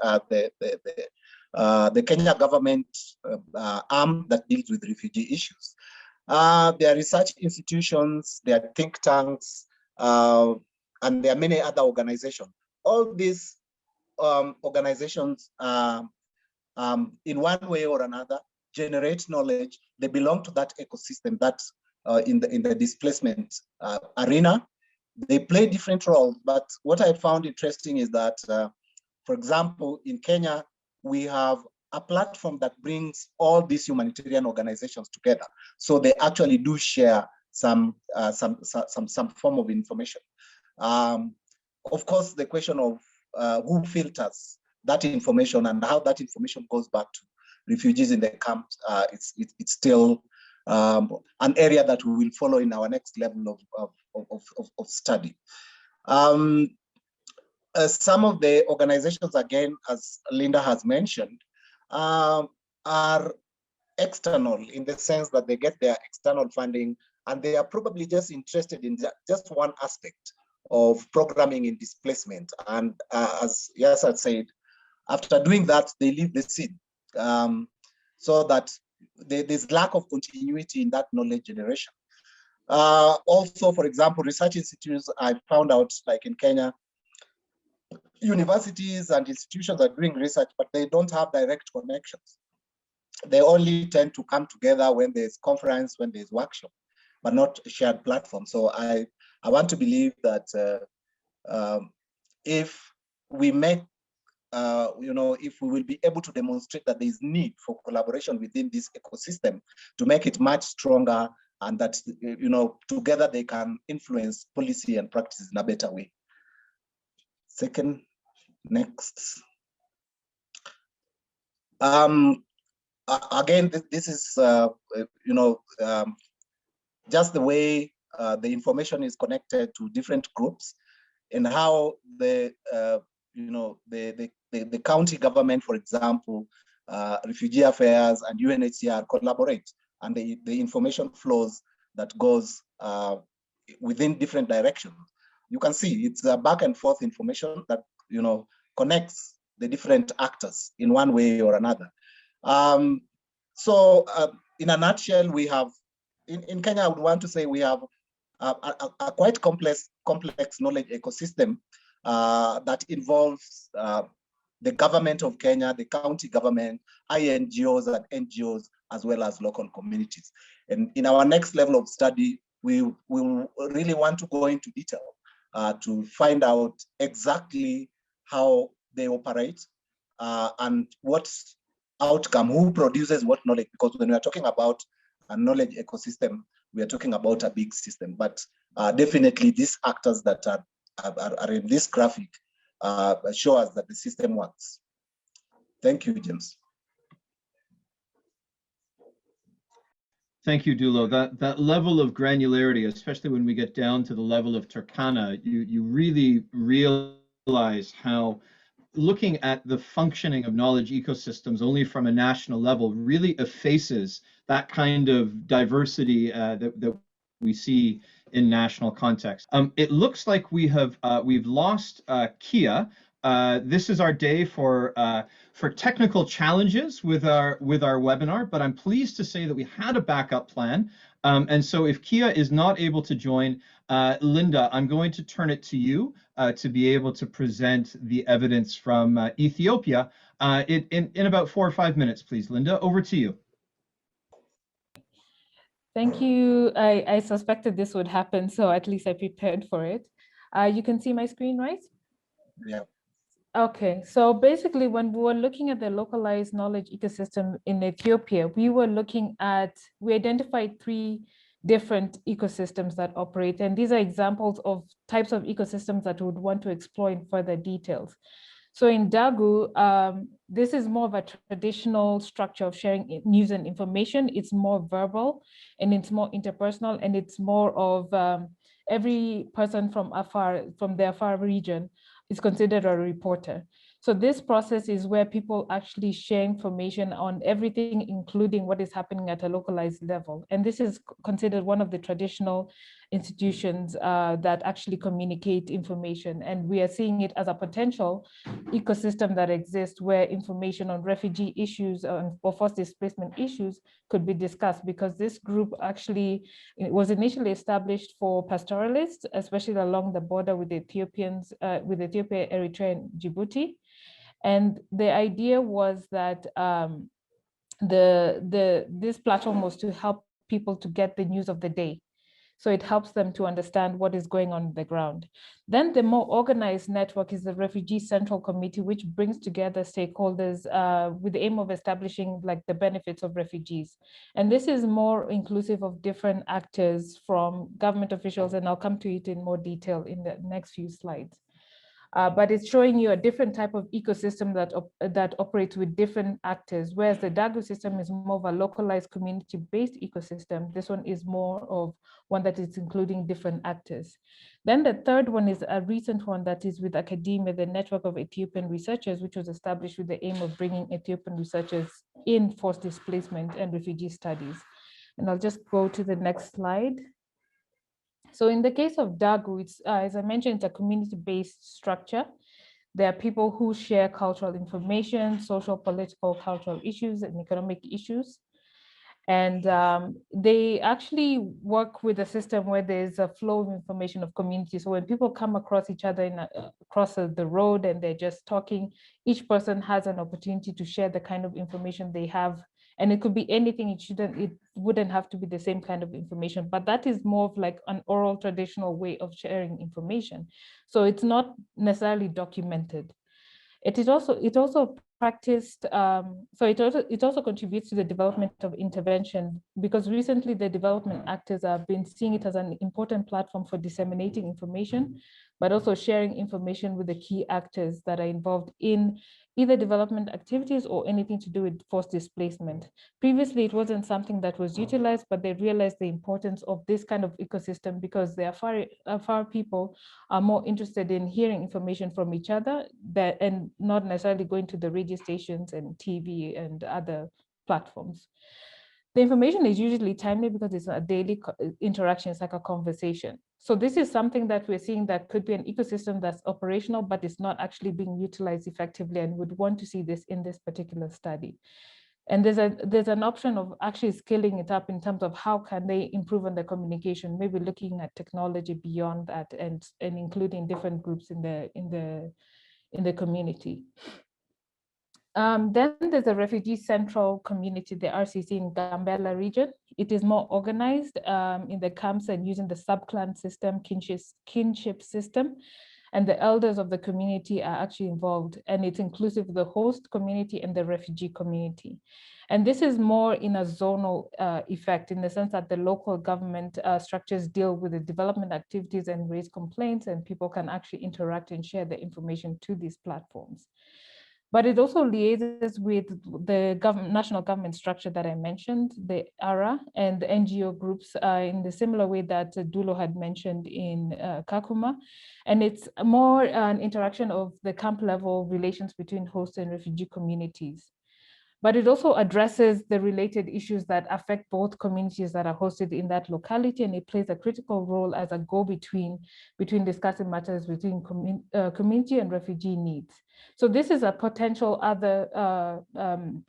the Kenya government arm that deals with refugee issues. There are research institutions, there are think tanks, and there are many other organizations. All these organizations, in one way or another, generate knowledge. They belong to that ecosystem, that in the displacement arena. They play different roles, but what I found interesting is that, for example, in Kenya, we have a platform that brings all these humanitarian organizations together. So they actually do share some form of information. Of course, the question of who filters that information and how that information goes back to refugees in the camps, it's still an area that we will follow in our next level of study. Some of the organizations, again, as Linda has mentioned, are external in the sense that they get their external funding, and they are probably just interested in just one aspect of programming in displacement. And as Yassin said, after doing that, they leave the scene, so that there's lack of continuity in that knowledge generation. Also, for example, research institutes, I found out, like in Kenya, universities and institutions are doing research, but they don't have direct connections. They only tend to come together when there's conference, when there's workshop, but not a shared platform. So I want to believe that if we make, if we will be able to demonstrate that there is need for collaboration within this ecosystem to make it much stronger, and that, together they can influence policy and practices in a better way. Second, next. Again, this is, just the way the information is connected to different groups. and how the the county government, for example, Refugee Affairs and UNHCR collaborate, and the information flows that goes within different directions. You can see it's a back and forth information that connects the different actors in one way or another. So in a nutshell, we have in Kenya, I would want to say we have a quite complex knowledge ecosystem that involves the government of Kenya, the county government, INGOs and NGOs, as well as local communities. And in our next level of study, we will really want to go into detail to find out exactly how they operate and what outcome, who produces what knowledge, because when we are talking about a knowledge ecosystem, we are talking about a big system. But definitely these actors that are in this graphic show us that the system works. Thank you, James. Thank you, Dulo. That level of granularity, especially when we get down to the level of Turkana, you really realize how looking at the functioning of knowledge ecosystems only from a national level really effaces that kind of diversity that we see in national context. It looks like we've lost Kiya. This is our day for technical challenges with our webinar, but I'm pleased to say that we had a backup plan. And so if Kiya is not able to join, Linda, I'm going to turn it to you to be able to present the evidence from Ethiopia in about 4 or 5 minutes, please. Linda, over to you. Thank you. I suspected this would happen, so at least I prepared for it. You can see my screen, right? Yeah. Okay, so basically when we were looking at the localized knowledge ecosystem in Ethiopia, we identified 3 different ecosystems that operate, and these are examples of types of ecosystems that we would want to explore in further details. So in Dagu, this is more of a traditional structure of sharing news and information. It's more verbal and it's more interpersonal, and it's more of every person from the Afar region is considered a reporter. So this process is where people actually share information on everything, including what is happening at a localized level. And this is considered one of the traditional institutions that actually communicate information. And we are seeing it as a potential ecosystem that exists where information on refugee issues or forced displacement issues could be discussed, because this group actually was initially established for pastoralists, especially along the border with Ethiopia, Eritrea, and Djibouti. And the idea was that this platform was to help people to get the news of the day. So it helps them to understand what is going on the ground. Then the more organized network is the Refugee Central Committee, which brings together stakeholders with the aim of establishing like the benefits of refugees. And this is more inclusive of different actors from government officials, and I'll come to it in more detail in the next few slides. But it's showing you a different type of ecosystem that operates with different actors, whereas the Dagu system is more of a localized community-based ecosystem. This one is more of one that is including different actors. Then the third one is a recent one that is with academia, the network of Ethiopian researchers, which was established with the aim of bringing Ethiopian researchers in forced displacement and refugee studies. And I'll just go to the next slide. So in the case of Dagu, it's, as I mentioned, it's a community-based structure. There are people who share cultural information, social, political, cultural issues, and economic issues. And they actually work with a system where there's a flow of information of communities. So when people come across each other across the road and they're just talking, each person has an opportunity to share the kind of information they have. And it could be anything. It wouldn't have to be the same kind of information, but that is more of like an oral traditional way of sharing information. So it's not necessarily documented. It also practiced, so it also contributes to the development of intervention, because recently the development actors have been seeing it as an important platform for disseminating information but also sharing information with the key actors that are involved in either development activities or anything to do with forced displacement. Previously, it wasn't something that was utilized, but they realized the importance of this kind of ecosystem because the Afar people are more interested in hearing information from each other and not necessarily going to the radio stations and TV and other platforms. The information is usually timely because it's a daily interaction, it's like a conversation. So this is something that we're seeing that could be an ecosystem that's operational, but it's not actually being utilized effectively, and would want to see this in this particular study. And there's an option of actually scaling it up in terms of how can they improve on the communication, maybe looking at technology beyond that and including different groups in the community. Then there's a refugee central community, the RCC in Gambela region. It is more organized in the camps and using the sub-clan system, kinship system. And the elders of the community are actually involved, and it's inclusive of the host community and the refugee community. And this is more in a zonal effect, in the sense that the local government structures deal with the development activities and raise complaints, and people can actually interact and share the information to these platforms. But it also liaises with the national government structure that I mentioned, the ARA and the NGO groups in the similar way that Dulo had mentioned in Kakuma. And it's more an interaction of the camp level relations between host and refugee communities. But it also addresses the related issues that affect both communities that are hosted in that locality, and it plays a critical role as a go-between between discussing matters between community and refugee needs. So this is a potential other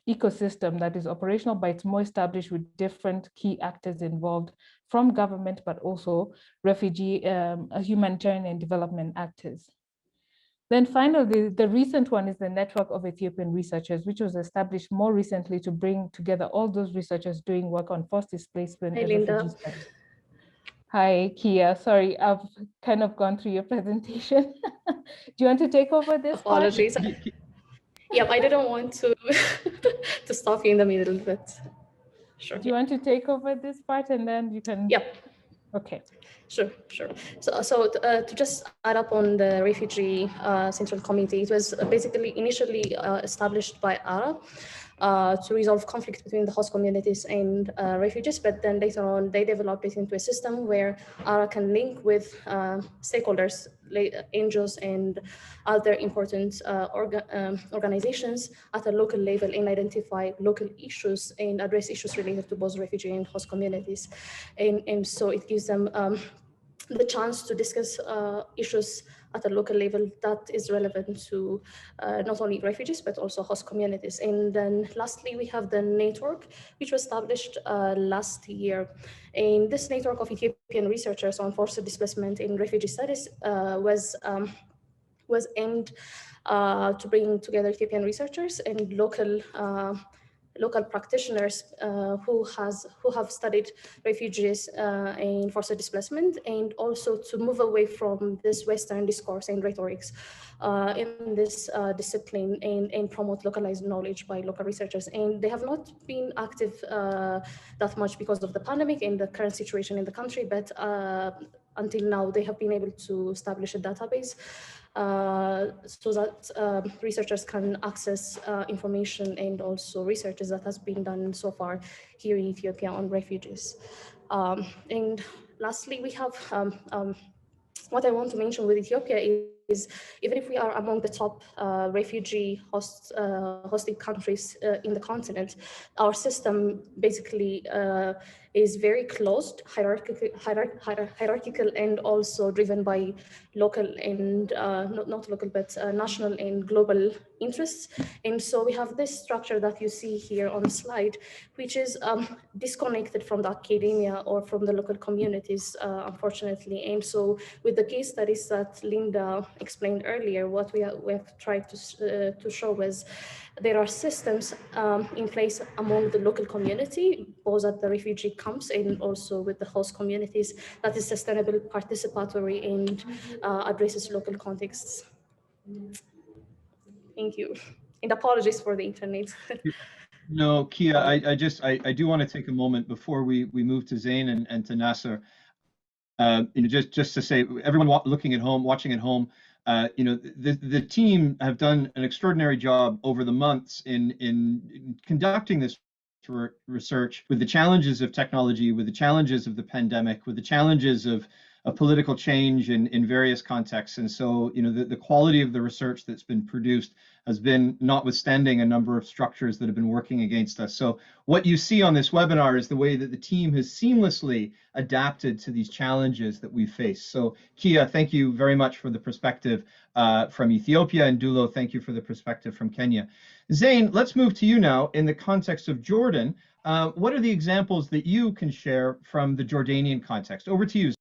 ecosystem that is operational, but it's more established with different key actors involved from government, but also refugee, humanitarian and development actors. Then finally, the recent one is the Network of Ethiopian Researchers, which was established more recently to bring together all those researchers doing work on forced displacement and refugee studies. Hi, Kiya. Sorry, I've kind of gone through your presentation. Do you want to take over this? Apologies. Yep, I didn't want to to stop you in the middle, but sure. Do you want to take over this part and then you can? Yep. Okay. Sure. So to just add up on the Refugee Central Committee, it was basically initially established by ARA to resolve conflict between the host communities and refugees, but then later on they developed it into a system where ARA can link with stakeholders, NGOs and other important organizations at a local level and identify local issues and address issues related to both refugee and host communities. And so it gives them the chance to discuss issues at a local level that is relevant to not only refugees, but also host communities. And then lastly, we have the network, which was established last year. And this network of Ethiopian researchers on forced displacement in refugee studies was aimed to bring together Ethiopian researchers and local practitioners who have studied refugees and forced displacement, and also to move away from this Western discourse and rhetorics in this discipline and promote localized knowledge by local researchers. And they have not been active that much because of the pandemic and the current situation in the country, but until now they have been able to establish a database so that researchers can access information and also researches that has been done so far here in Ethiopia on refugees. And lastly, we have what I want to mention with Ethiopia is even if we are among the top refugee hosting countries in the continent, our system basically is very closed, hierarchical, and also driven by local and not local, but national and global interests. And so we have this structure that you see here on the slide, which is disconnected from the academia or from the local communities, unfortunately. And so with the case studies that Linda explained earlier, what we have tried to show is there are systems in place among the local community, both at the refugee camps and also with the host communities, that is sustainable, participatory, and addresses local contexts. Thank you. And apologies for the internet. No, Kiya, I do want to take a moment before we move to Zein and to Nasser. just to say, everyone looking at home, watching at home, the team have done an extraordinary job over the months in conducting this research with the challenges of technology, with the challenges of the pandemic, with the challenges of political change in various contexts. And so, the quality of the research that's been produced has been notwithstanding a number of structures that have been working against us. So what you see on this webinar is the way that the team has seamlessly adapted to these challenges that we face. So Kiya, thank you very much for the perspective from Ethiopia, and Dulo, thank you for the perspective from Kenya. Zein, let's move to you now in the context of Jordan. What are the examples that you can share from the Jordanian context? Over to you.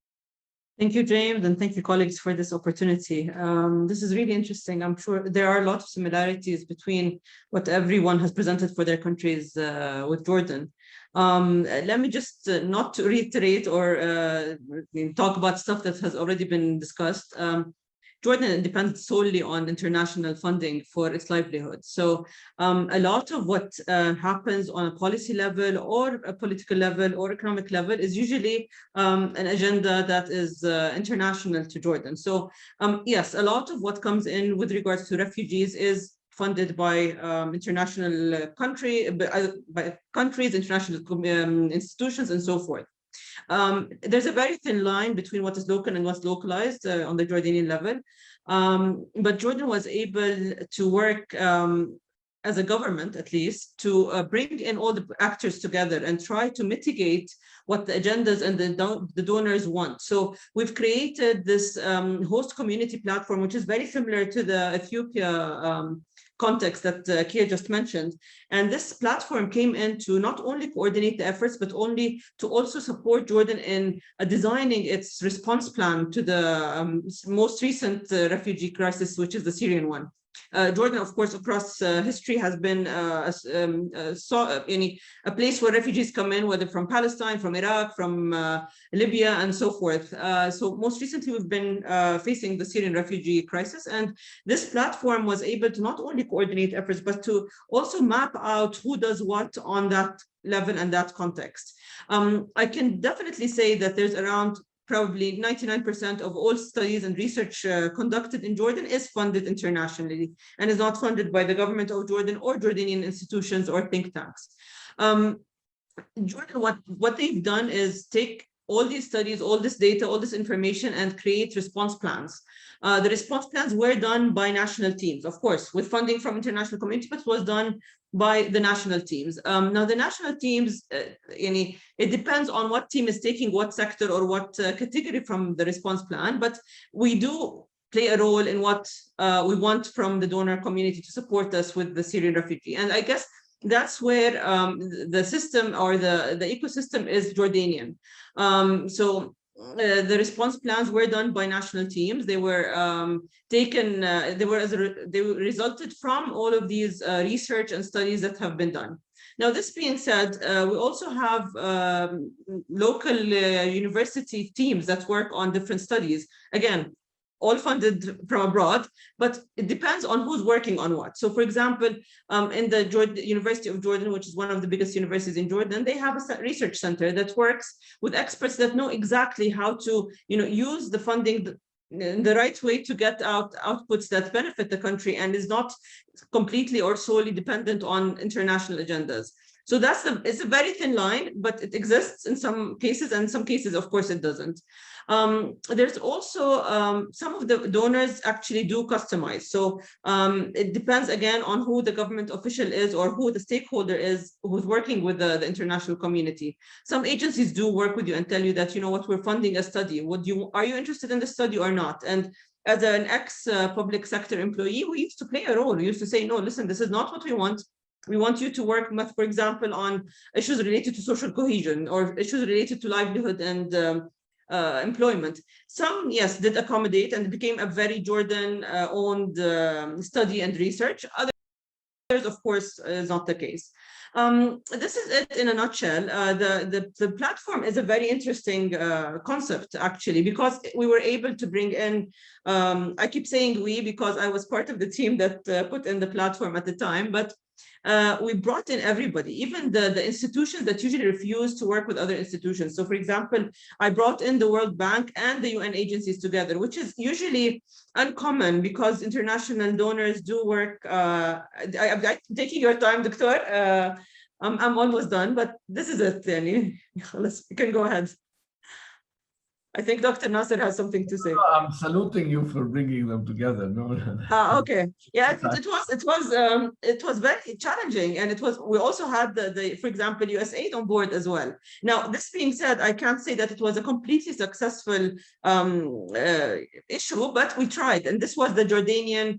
Thank you, James, and thank you, colleagues, for this opportunity. This is really interesting. I'm sure there are a lot of similarities between what everyone has presented for their countries with Jordan. Let me just not to reiterate or talk about stuff that has already been discussed. Jordan depends solely on international funding for its livelihood. So a lot of what happens on a policy level or a political level or economic level is usually an agenda that is international to Jordan. So yes, a lot of what comes in with regards to refugees is funded by international by countries, international institutions, and so forth. There's a very thin line between what is local and what's localized on the Jordanian level. But Jordan was able to work as a government, at least, to bring in all the actors together and try to mitigate what the agendas and the donors want. So we've created this host community platform, which is very similar to the Ethiopia context that Kiya just mentioned. And this platform came in to not only coordinate the efforts, but to also support Jordan in designing its response plan to the most recent refugee crisis, which is the Syrian one. Jordan, of course, across history has been a place where refugees come in, whether from Palestine, from Iraq, from Libya, and so forth. So most recently, we've been facing the Syrian refugee crisis. And this platform was able to not only coordinate efforts, but to also map out who does what on that level and that context. I can definitely say that there's around probably 99% of all studies and research conducted in Jordan is funded internationally and is not funded by the government of Jordan or Jordanian institutions or think tanks. Jordan, what they've done is take all these studies, all this data, all this information, and create response plans. The response plans were done by national teams, of course, with funding from international community, but was done by the national teams. Now, the national teams, it depends on what team is taking what sector or what category from the response plan, but we do play a role in what we want from the donor community to support us with the Syrian refugee. And I guess that's where the system or the ecosystem is Jordanian. So the response plans were done by national teams. They were taken, they resulted from all of these research and studies that have been done. Now, this being said, we also have local university teams that work on different studies. Again, all funded from abroad, but it depends on who's working on what. So for example, in the University of Jordan, which is one of the biggest universities in Jordan, they have a research center that works with experts that know exactly how to use the funding in the right way to get out outputs that benefit the country and is not completely or solely dependent on international agendas. So it's a very thin line, but it exists in some cases, and in some cases, of course, it doesn't. There's also some of the donors actually do customize. So it depends again on who the government official is or who the stakeholder is who's working with the international community. Some agencies do work with you and tell you that, we're funding a study. Are you interested in the study or not? And as an ex-public sector employee, we used to play a role. We used to say, no, listen, this is not what we want. We want you to work, for example, on issues related to social cohesion or issues related to livelihood and employment. Some, yes, did accommodate and became a very Jordan-owned study and research. Others, of course, is not the case. This is it in a nutshell. The platform is a very interesting concept, actually, because we were able to bring in, I keep saying we because I was part of the team that put in the platform at the time, but we brought in everybody, even the institutions that usually refuse to work with other institutions. So for example, I brought in the World Bank and the UN agencies together, which is usually uncommon because international donors do work. I'm taking your time, Doctor. I'm almost done, but this is it. You can go ahead. I think Dr. Nasser has something to say. I'm saluting you for bringing them together. No. Okay. Yeah, it was very challenging, and we also had the for example USAID on board as well. Now, this being said, I can't say that it was a completely successful issue, but we tried, and this was the Jordanian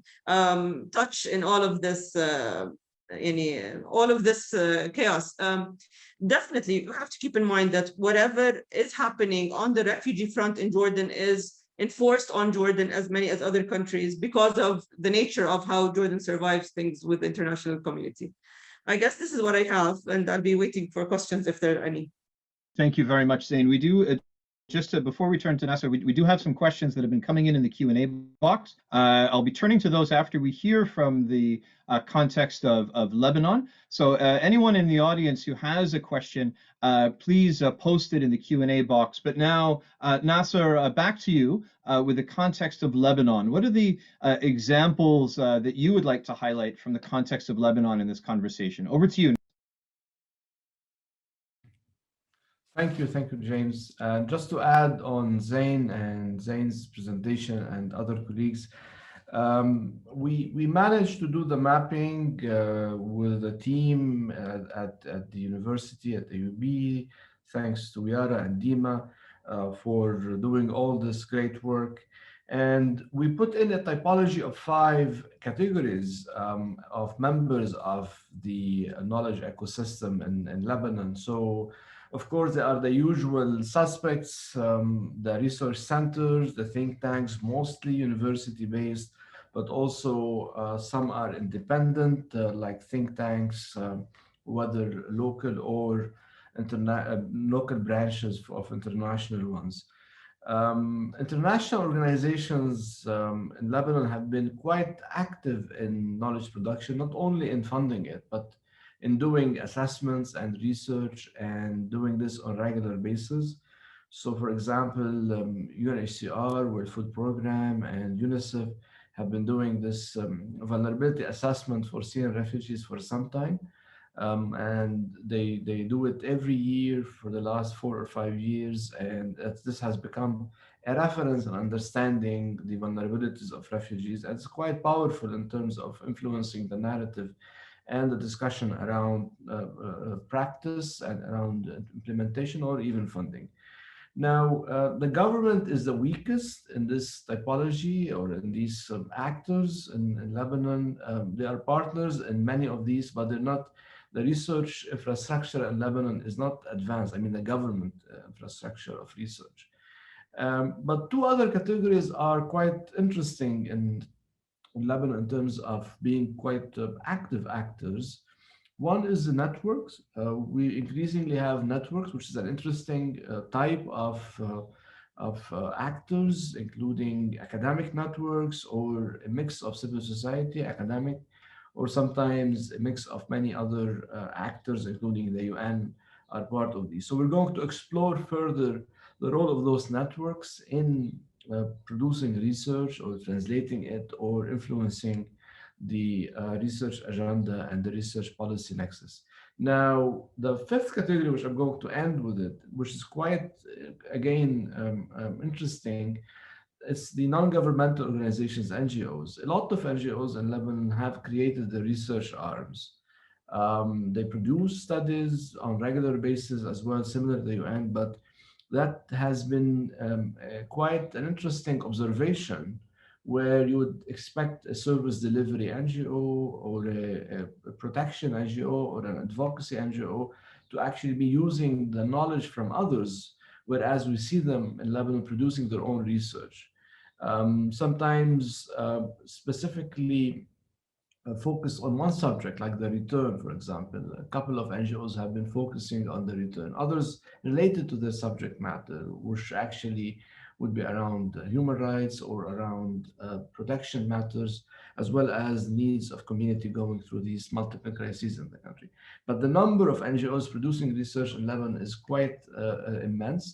touch in all of this. Chaos. Definitely, you have to keep in mind that whatever is happening on the refugee front in Jordan is enforced on Jordan as many as other countries because of the nature of how Jordan survives things with the international community. I guess this is what I have, and I'll be waiting for questions if there are any. Thank you very much, Zein. We do, before we turn to Nasser, we do have some questions that have been coming in the Q&A box. I'll be turning to those after we hear from the context of Lebanon. So anyone in the audience who has a question, please post it in the Q&A box. But now, Nasser, back to you with the context of Lebanon. What are the examples that you would like to highlight from the context of Lebanon in this conversation? Over to you. Thank you, James. And just to add on Zein and Zein's presentation and other colleagues, we managed to do the mapping with a team at the university, at AUB, thanks to Yara and Dima for doing all this great work. And we put in a typology of 5 categories of members of the knowledge ecosystem in Lebanon. So, of course, there are the usual suspects, the research centers, the think tanks, mostly university-based, but also some are independent, like think tanks, whether local or local branches of international ones. International organizations in Lebanon have been quite active in knowledge production, not only in funding it, but in doing assessments and research and doing this on a regular basis. So for example, UNHCR, World Food Program, and UNICEF have been doing this vulnerability assessment for Syrian refugees for some time. And they do it every year for the last 4 or 5 years. And this has become a reference in understanding the vulnerabilities of refugees. And it's quite powerful in terms of influencing the narrative and the discussion around practice and around implementation or even funding. Now, the government is the weakest in this typology or in these actors in Lebanon. They are partners in many of these, but they're not, the research infrastructure in Lebanon is not advanced. I mean, the government infrastructure of research. But 2 other categories are quite interesting in Lebanon in terms of being quite active actors. One is the networks. We increasingly have networks, which is an interesting type of actors, including academic networks or a mix of civil society, academic, or sometimes a mix of many other actors, including the UN, are part of these. So we're going to explore further the role of those networks in producing research or translating it or influencing the research agenda and the research policy nexus. Now, the 5th category, which I'm going to end with it, which is quite, again, interesting, it's the non-governmental organizations, NGOs. A lot of NGOs in Lebanon have created the research arms. They produce studies on a regular basis as well, similar to the UN, but that has been quite an interesting observation, where you would expect a service delivery NGO or a protection NGO or an advocacy NGO to actually be using the knowledge from others, whereas we see them in Lebanon producing their own research. Sometimes specifically focus on one subject, like the return, for example. A couple of NGOs have been focusing on the return. Others related to the subject matter, which actually would be around human rights or around protection matters, as well as needs of community going through these multiple crises in the country. But the number of NGOs producing research in Lebanon is quite immense.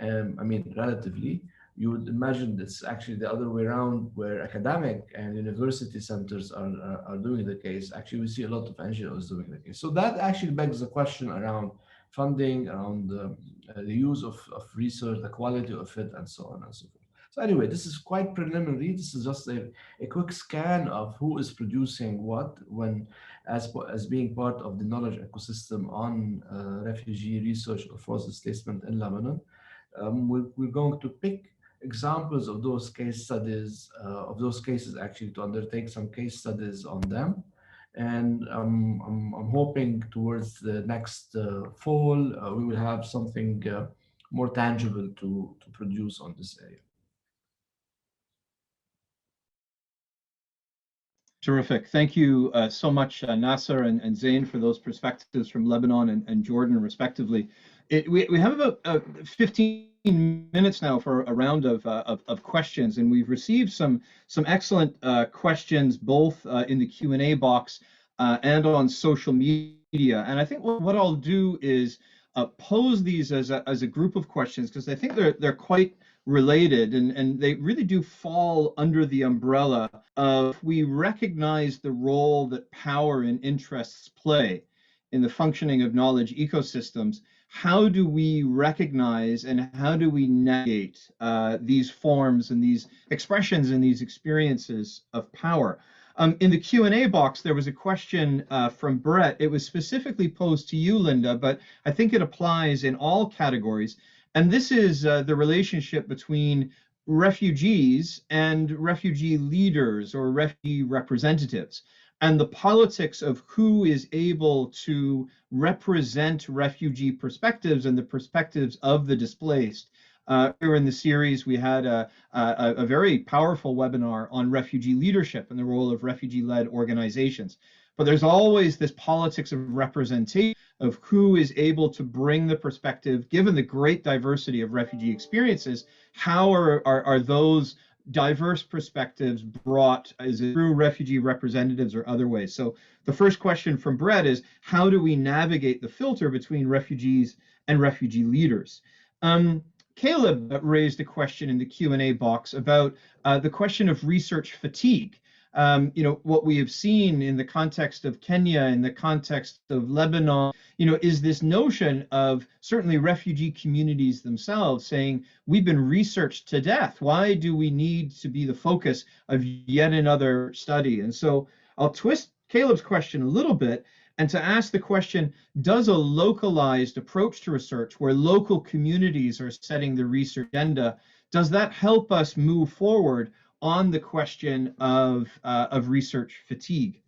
I mean, relatively. You would imagine it's actually the other way around, where academic and university centers are doing the case. Actually, we see a lot of NGOs doing the case. So that actually begs the question around funding, around the use of research, the quality of it, and so on and so forth. So anyway, this is quite preliminary. This is just a quick scan of who is producing what when as being part of the knowledge ecosystem on refugee research or forced displacement in Lebanon. We're going to pick examples of those case studies, of those cases actually, to undertake some case studies on them. And I'm hoping towards the next fall, we will have something more tangible to produce on this area. Terrific. Thank you so much, Nasser and Zein, for those perspectives from Lebanon and Jordan, respectively. We have about 15 minutes now for a round of questions, and we've received some excellent questions both in the Q&A box and on social media. And I think what I'll do is pose these as a group of questions, because I think they're quite related, and they really do fall under the umbrella of, we recognize the role that power and interests play in the functioning of knowledge ecosystems. How do we recognize and how do we navigate these forms and these expressions and these experiences of power? In the Q&A box, there was a question from Brett. It was specifically posed to you, Linda, but I think it applies in all categories. And this is the relationship between refugees and refugee leaders or refugee representatives, and the politics of who is able to represent refugee perspectives and the perspectives of the displaced. Here in the series, we had a very powerful webinar on refugee leadership and the role of refugee-led organizations. But there's always this politics of representation, of who is able to bring the perspective, given the great diversity of refugee experiences. How are those diverse perspectives brought? Is it through refugee representatives or other ways? So the first question from Brett is, how do we navigate the filter between refugees and refugee leaders? Caleb raised a question in the Q&A box about the question of research fatigue. What we have seen in the context of Kenya, in the context of Lebanon, is this notion of certainly refugee communities themselves saying, we've been researched to death. Why do we need to be the focus of yet another study? And so I'll twist Caleb's question a little bit and to ask the question, does a localized approach to research where local communities are setting the research agenda, does that help us move forward on the question of research fatigue?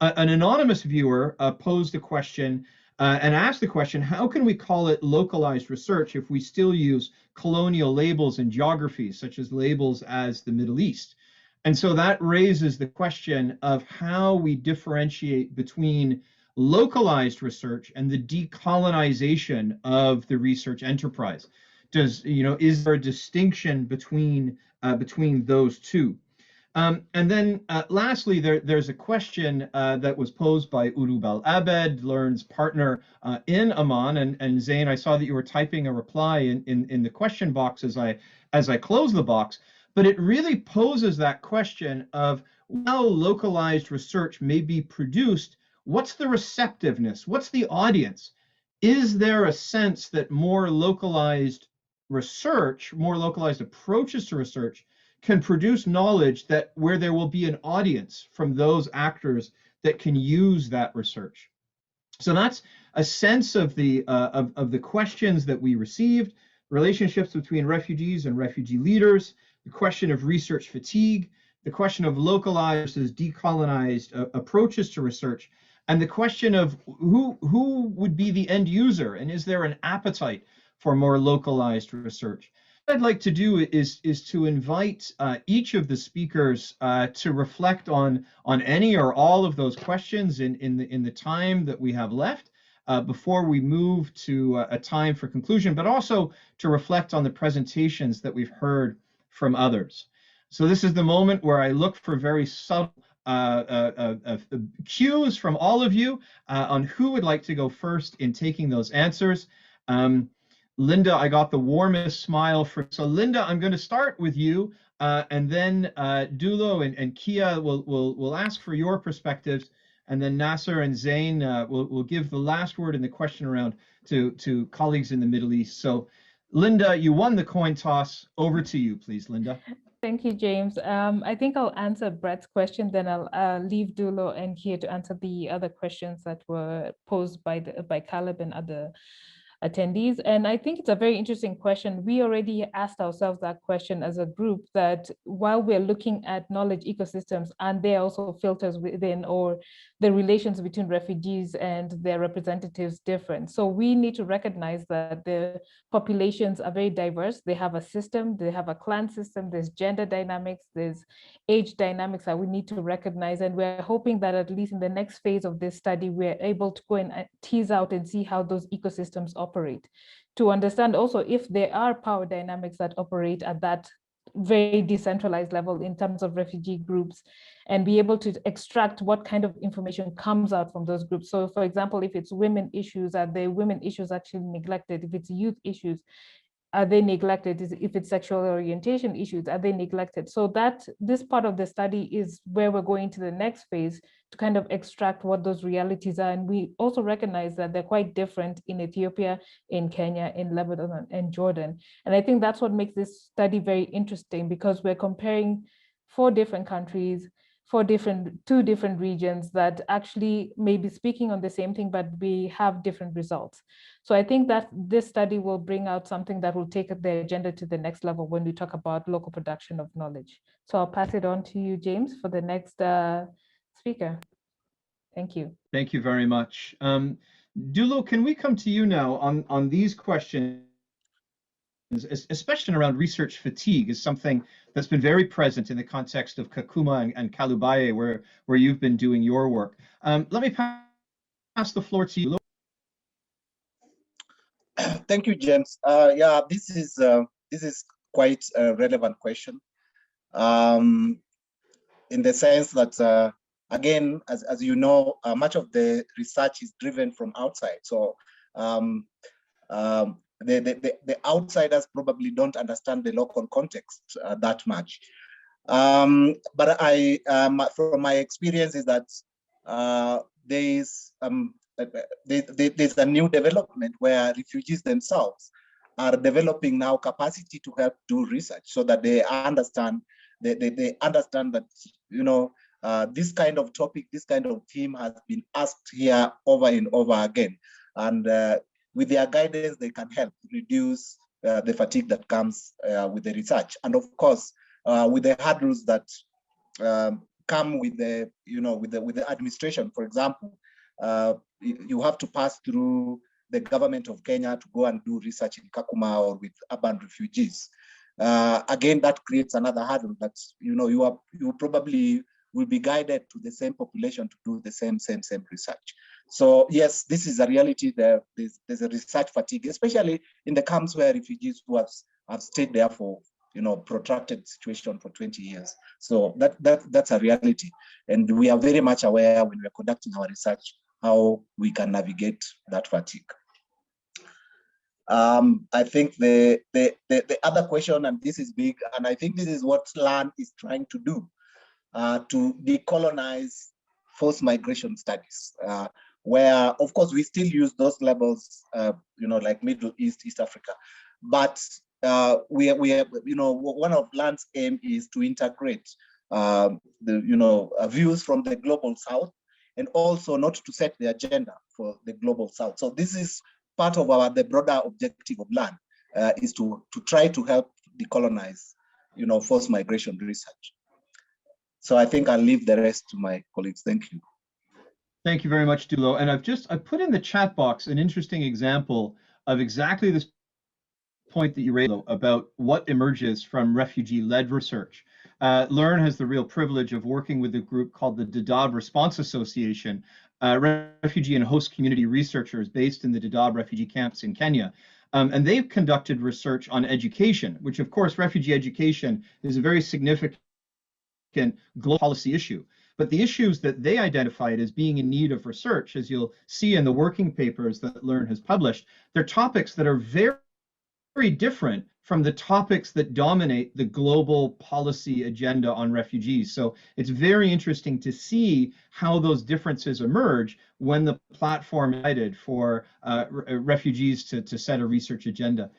An anonymous viewer posed a question and asked the question, how can we call it localized research if we still use colonial labels and geographies, such as labels as the Middle East? And so that raises the question of how we differentiate between localized research and the decolonization of the research enterprise. Is there a distinction between those two? And then lastly, there's a question that was posed by Urub Al-Abed, LERRN's partner in Amman. And Zein, I saw that you were typing a reply in the question box as I close the box. But it really poses that question of, while localized research may be produced, what's the receptiveness? What's the audience? Is there a sense that more localized research, more localized approaches to research can produce knowledge where there will be an audience from those actors that can use that research? So that's a sense of the questions that we received: relationships between refugees and refugee leaders, the question of research fatigue, the question of localized versus decolonized approaches to research, and the question of who would be the end user, and is there an appetite for more localized research? What I'd like to do is to invite each of the speakers to reflect on any or all of those questions in the time that we have left, before we move to a time for conclusion, but also to reflect on the presentations that we've heard from others. So this is the moment where I look for very subtle cues from all of you on who would like to go first in taking those answers. Linda, I got the warmest smile for. So Linda, I'm going to start with you, and then Dulo and Kiya will ask for your perspectives, and then Nasser and Zein will give the last word in the question round to colleagues in the Middle East. So Linda, you won the coin toss. Over to you, please, Linda. Thank you, James. I think I'll answer Brett's question, then I'll leave Dulo and Kiya to answer the other questions that were posed by Caleb and other attendees. And I think it's a very interesting question. We already asked ourselves that question as a group, that while we're looking at knowledge ecosystems, and there are also filters within, or the relations between refugees and their representatives different. So we need to recognize that the populations are very diverse. They have a system, they have a clan system, there's gender dynamics, there's age dynamics that we need to recognize. And we're hoping that at least in the next phase of this study, we're able to go and tease out and see how those ecosystems operate, to understand also if there are power dynamics that operate at that very decentralized level in terms of refugee groups, and be able to extract what kind of information comes out from those groups. So for example, if it's women issues, are the women issues actually neglected? If it's youth issues, are they neglected? If it's sexual orientation issues, are they neglected? So that this part of the study is where we're going to the next phase to kind of extract what those realities are. And we also recognize that they're quite different in Ethiopia, in Kenya, in Lebanon, and Jordan. And I think that's what makes this study very interesting, because we're comparing 4 different countries, two different regions that actually may be speaking on the same thing, but we have different results. So I think that this study will bring out something that will take the agenda to the next level when we talk about local production of knowledge. So I'll pass it on to you, James, for the next speaker. Thank you. Thank you very much. Dulo, can we come to you now on these questions, especially around research fatigue, is something that's been very present in the context of Kakuma and Kalubaye, where you've been doing your work. Let me pass the floor to you. Thank you, James. Yeah, this is quite a relevant question, in the sense that again, as you know, much of the research is driven from outside. So the outsiders probably don't understand the local context that much. But from my experience is that there's a new development where refugees themselves are developing now capacity to help do research, so that they understand they understand that, you know, this kind of topic, this kind of theme has been asked here over and over again, and with their guidance, they can help reduce the fatigue that comes with the research, and of course, with the hurdles that come with the, you know, with the administration. For example, you have to pass through the government of Kenya to go and do research in Kakuma or with urban refugees. Again, that creates another hurdle that, you know, you probably will be guided to the same population to do the same research. So yes, this is a reality. There's a research fatigue, especially in the camps where refugees who have stayed there for, you know, protracted situation for 20 years. So that's a reality. And we are very much aware when we are conducting our research how we can navigate that fatigue. I think the other question, and this is big, and I think this is what LERRN is trying to do, to decolonize forced migration studies, where of course we still use those labels, you know, like Middle East, East Africa, but we are, you know, one of LERRN's aim is to integrate views from the global South, and also not to set the agenda for the global South. So this is part of the broader objective of LERRN, is to try to help decolonize, you know, forced migration research. So I think I'll leave the rest to my colleagues. Thank you. Thank you very much, Dulo. And I've put in the chat box an interesting example of exactly this point that you raised about what emerges from refugee-led research. LERRN has the real privilege of working with a group called the Dadaab Response Association, refugee and host community researchers based in the Dadaab refugee camps in Kenya. And they've conducted research on education, which of course refugee education is a very significant global policy issue. But the issues that they identified as being in need of research, as you'll see in the working papers that LERRN has published, they're topics that are very, very different from the topics that dominate the global policy agenda on refugees. So it's very interesting to see how those differences emerge when the platform is decided for refugees to set a research agenda.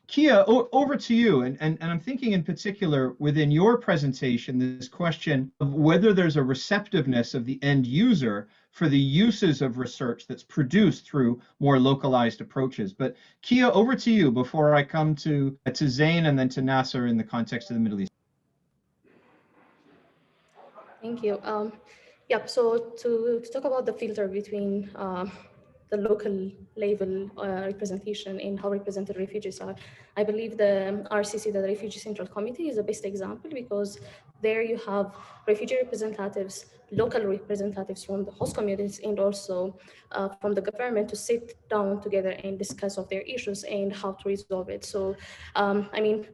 Kiya, over to you. And I'm thinking in particular within your presentation, this question of whether there's a receptiveness of the end user for the uses of research that's produced through more localized approaches. But Kiya, over to you before I come to Zein and then to Nasser in the context of the Middle East. Thank you. Yeah, so to talk about the filter between the local level representation and how represented refugees are, I believe the RCC, the Refugee Central Committee, is the best example, because there you have refugee representatives, local representatives from the host communities, and also from the government to sit down together and discuss of their issues and how to resolve it. So, I mean,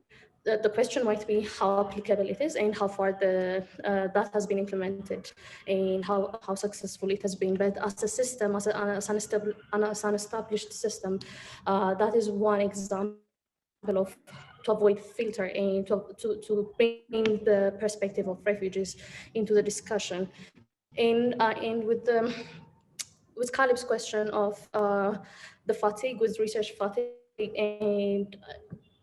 the question might be how applicable it is and how far that has been implemented and how successful it has been. But as a system, as an established system, that is one example of to avoid filter and to bring the perspective of refugees into the discussion. And with Caleb's question of the fatigue, with research fatigue, and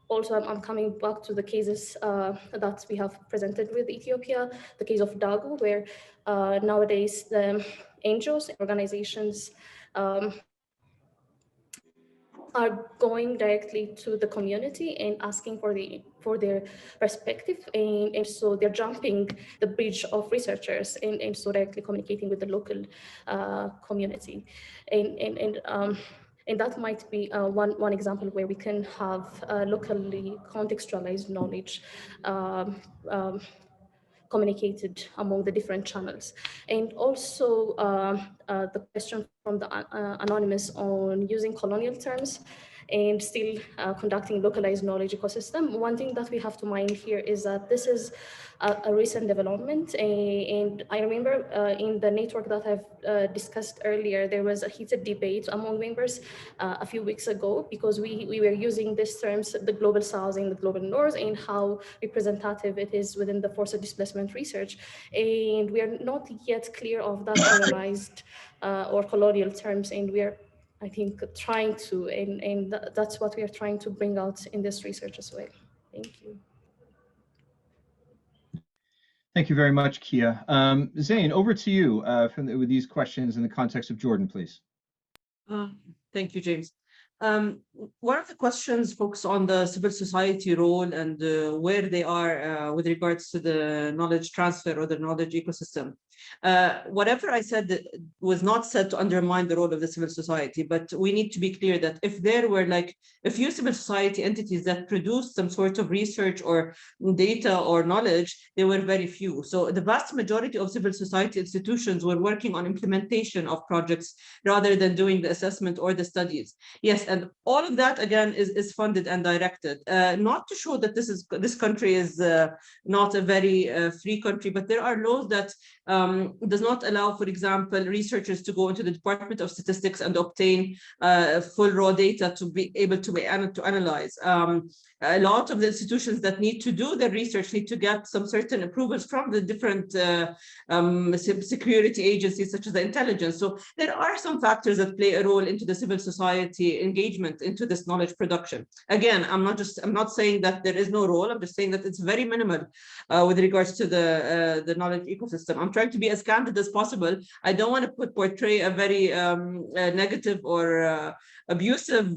also, I'm coming back to the cases that we have presented with Ethiopia, the case of Dago, where nowadays the NGOs, organizations, are going directly to the community and asking for their perspective, and so they're jumping the bridge of researchers and so directly communicating with the local community, and that might be one example where we can have locally contextualized knowledge communicated among the different channels. And also the question from the anonymous on using colonial terms and still conducting localized knowledge ecosystem. One thing that we have to mind here is that this is a recent development. And I remember in the network that I've discussed earlier, there was a heated debate among members a few weeks ago, because we were using these terms, the global south and the global north, and how representative it is within the forced displacement research. And we are not yet clear of that colonized or colonial terms, and we are, I think, trying to, and that's what we are trying to bring out in this research as well. Thank you. Thank you very much, Kiya. Zein, over to you with these questions in the context of Jordan, please. Thank you, James. One of the questions focuses on the civil society role and where they are with regards to the knowledge transfer or the knowledge ecosystem. Whatever I said was not said to undermine the role of the civil society, but we need to be clear that if there were like a few civil society entities that produced some sort of research or data or knowledge, there were very few. So the vast majority of civil society institutions were working on implementation of projects rather than doing the assessment or the studies. Yes, and all of that again is funded and directed. Not to show that this country is not a very free country, but there are laws that does not allow, for example, researchers to go into the Department of Statistics and obtain full raw data to be able to analyze. A lot of the institutions that need to do their research need to get some certain approvals from the different security agencies, such as the intelligence. So there are some factors that play a role into the civil society engagement into this knowledge production. Again, I'm not saying that there is no role. I'm just saying that it's very minimal with regards to the knowledge ecosystem. I'm trying to be as candid as possible. I don't want to portray a very negative or abusive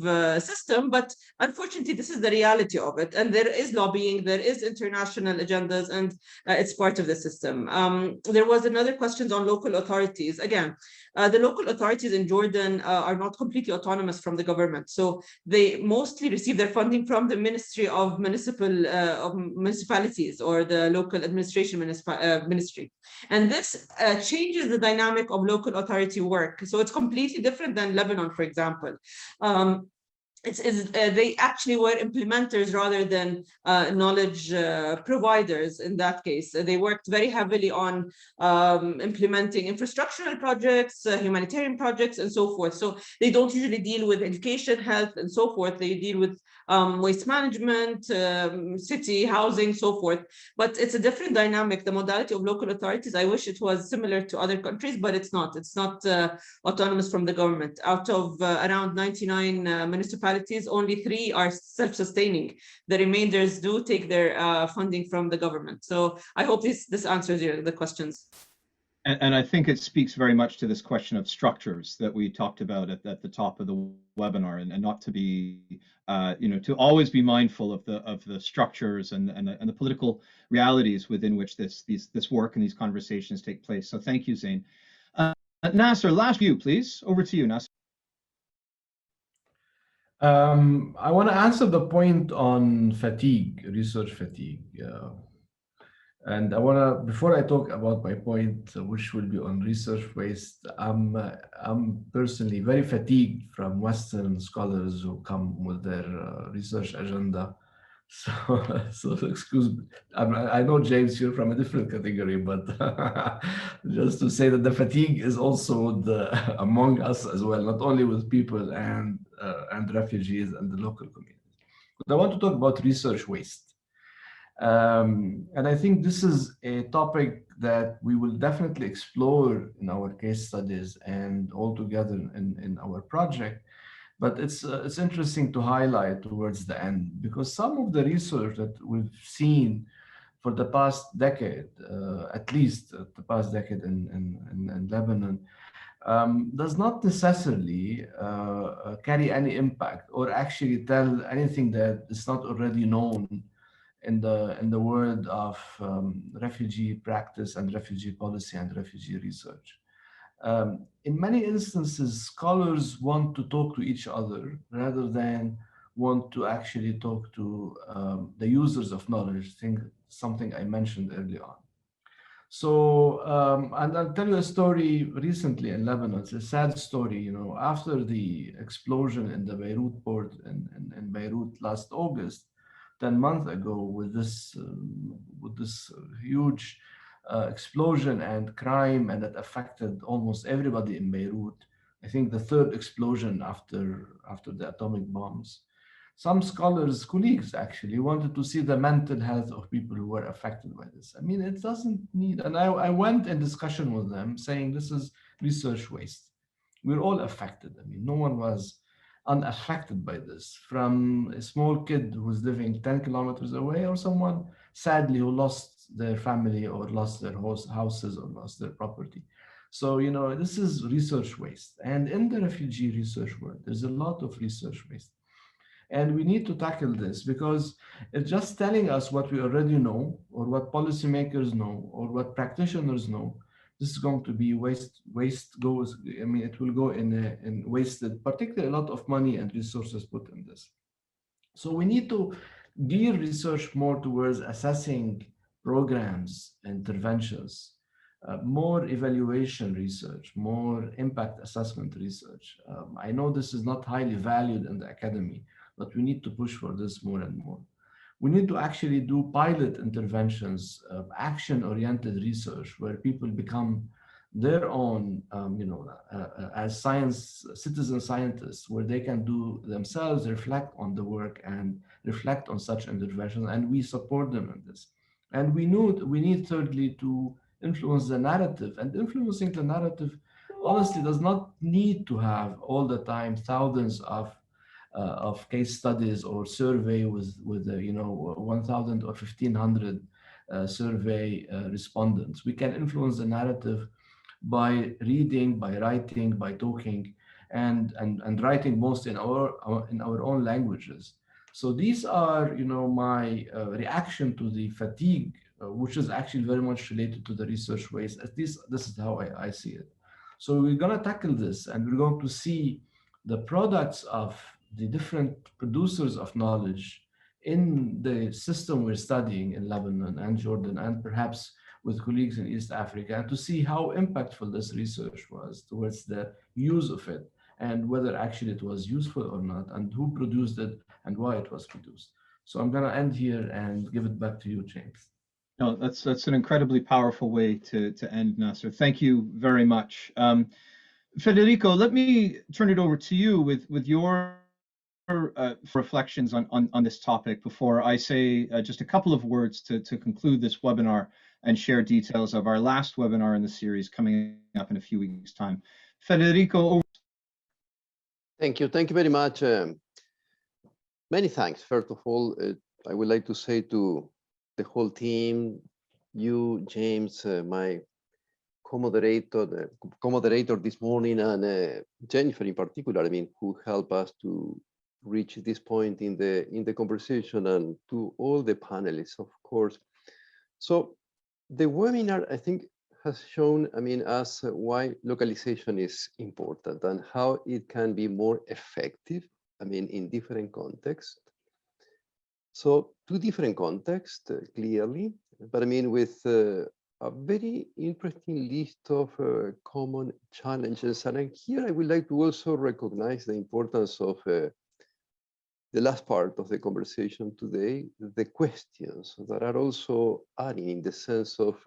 system, but unfortunately, this is the reality of it. And there is lobbying, there is international agendas, and it's part of the system. There was another question on local authorities. Again, the local authorities in Jordan are not completely autonomous from the government. So they mostly receive their funding from the Ministry of Municipalities or the local administration ministry. And this changes the dynamic of local authority work. So it's completely different than Lebanon, for example. They actually were implementers rather than knowledge providers in that case. They worked very heavily on implementing infrastructural projects, humanitarian projects, and so forth. So they don't usually deal with education, health, and so forth. They deal with waste management, city, housing, so forth. But it's a different dynamic. The modality of local authorities, I wish it was similar to other countries, but it's not. It's not autonomous from the government. Out of around 99 municipalities, only 3 are self-sustaining. The remainders do take their funding from the government. So I hope this answers the questions. And I think it speaks very much to this question of structures that we talked about at the top of the webinar, and not to be, to always be mindful of the structures and the political realities within which this work and these conversations take place. So thank you, Zein. Nasser, last view, please. Over to you, Nasser. I want to answer the point on fatigue, research fatigue. And I want to, before I talk about my point, which will be on research waste, I'm personally very fatigued from Western scholars who come with their research agenda. So excuse me. I know, James, you're from a different category, but just to say that the fatigue is also among us as well, not only with people and refugees and the local communities. But I want to talk about research waste. And I think this is a topic that we will definitely explore in our case studies and all together in our project. But it's interesting to highlight towards the end, because some of the research that we've seen for the past decade, at least the past decade in Lebanon, does not necessarily carry any impact or actually tell anything that is not already known in the world of refugee practice and refugee policy and refugee research. In many instances, scholars want to talk to each other rather than want to actually talk to the users of knowledge, something I mentioned early on. So, and I'll tell you a story recently in Lebanon. It's a sad story, after the explosion in the Beirut port in Beirut last August, 10 months ago, with this huge explosion and crime, and that affected almost everybody in Beirut. I think the 3rd explosion after the atomic bombs. Some scholars, colleagues actually, wanted to see the mental health of people who were affected by this. I mean, it doesn't need, and I went in discussion with them saying this is research waste. We're all affected. I mean, no one was unaffected by this, from a small kid who's living 10 kilometers away, or someone sadly who lost their family or lost their houses or lost their property. So, this is research waste. And in the refugee research world, there's a lot of research waste. And we need to tackle this, because it's just telling us what we already know, or what policymakers know, or what practitioners know. This is going to be waste goes, it will go in wasted, particularly a lot of money and resources put in this. So we need to gear research more towards assessing programs, interventions, more evaluation research, more impact assessment research. I know this is not highly valued in the academy, but we need to push for this more and more. We need to actually do pilot interventions, action-oriented research, where people become their own, as citizen scientists, where they can do themselves, reflect on the work and reflect on such interventions, and we support them in this. And we need thirdly to influence the narrative, and influencing the narrative honestly does not need to have all the time thousands of case studies or survey with 1,000 or 1,500 survey respondents. We can influence the narrative by reading, by writing, by talking, and writing most in our own languages. So these are, my reaction to the fatigue, which is actually very much related to the research waste. At least this is how I see it. So we're going to tackle this, and we're going to see the products of the different producers of knowledge in the system we're studying in Lebanon and Jordan, and perhaps with colleagues in East Africa, and to see how impactful this research was towards the use of it, and whether actually it was useful or not, and who produced it and why it was produced. So I'm going to end here and give it back to you, James. No, that's an incredibly powerful way to end, Nasser. Thank you very much. Federico, let me turn it over to you with your reflections on this topic before I say just a couple of words to conclude this webinar and share details of our last webinar in the series coming up in a few weeks' time. Federico, over. Thank you very much. Many thanks. First of all, I would like to say to the whole team, you, James, my co-moderator this morning, and Jennifer in particular, who helped us to reach this point in the conversation, and to all the panelists, of course. So the webinar, I think, has shown, us why localization is important and how it can be more effective, in different contexts. So two different contexts, clearly, but with a very interesting list of common challenges. And here I would like to also recognize the importance of the last part of the conversation today, the questions that are also adding in the sense of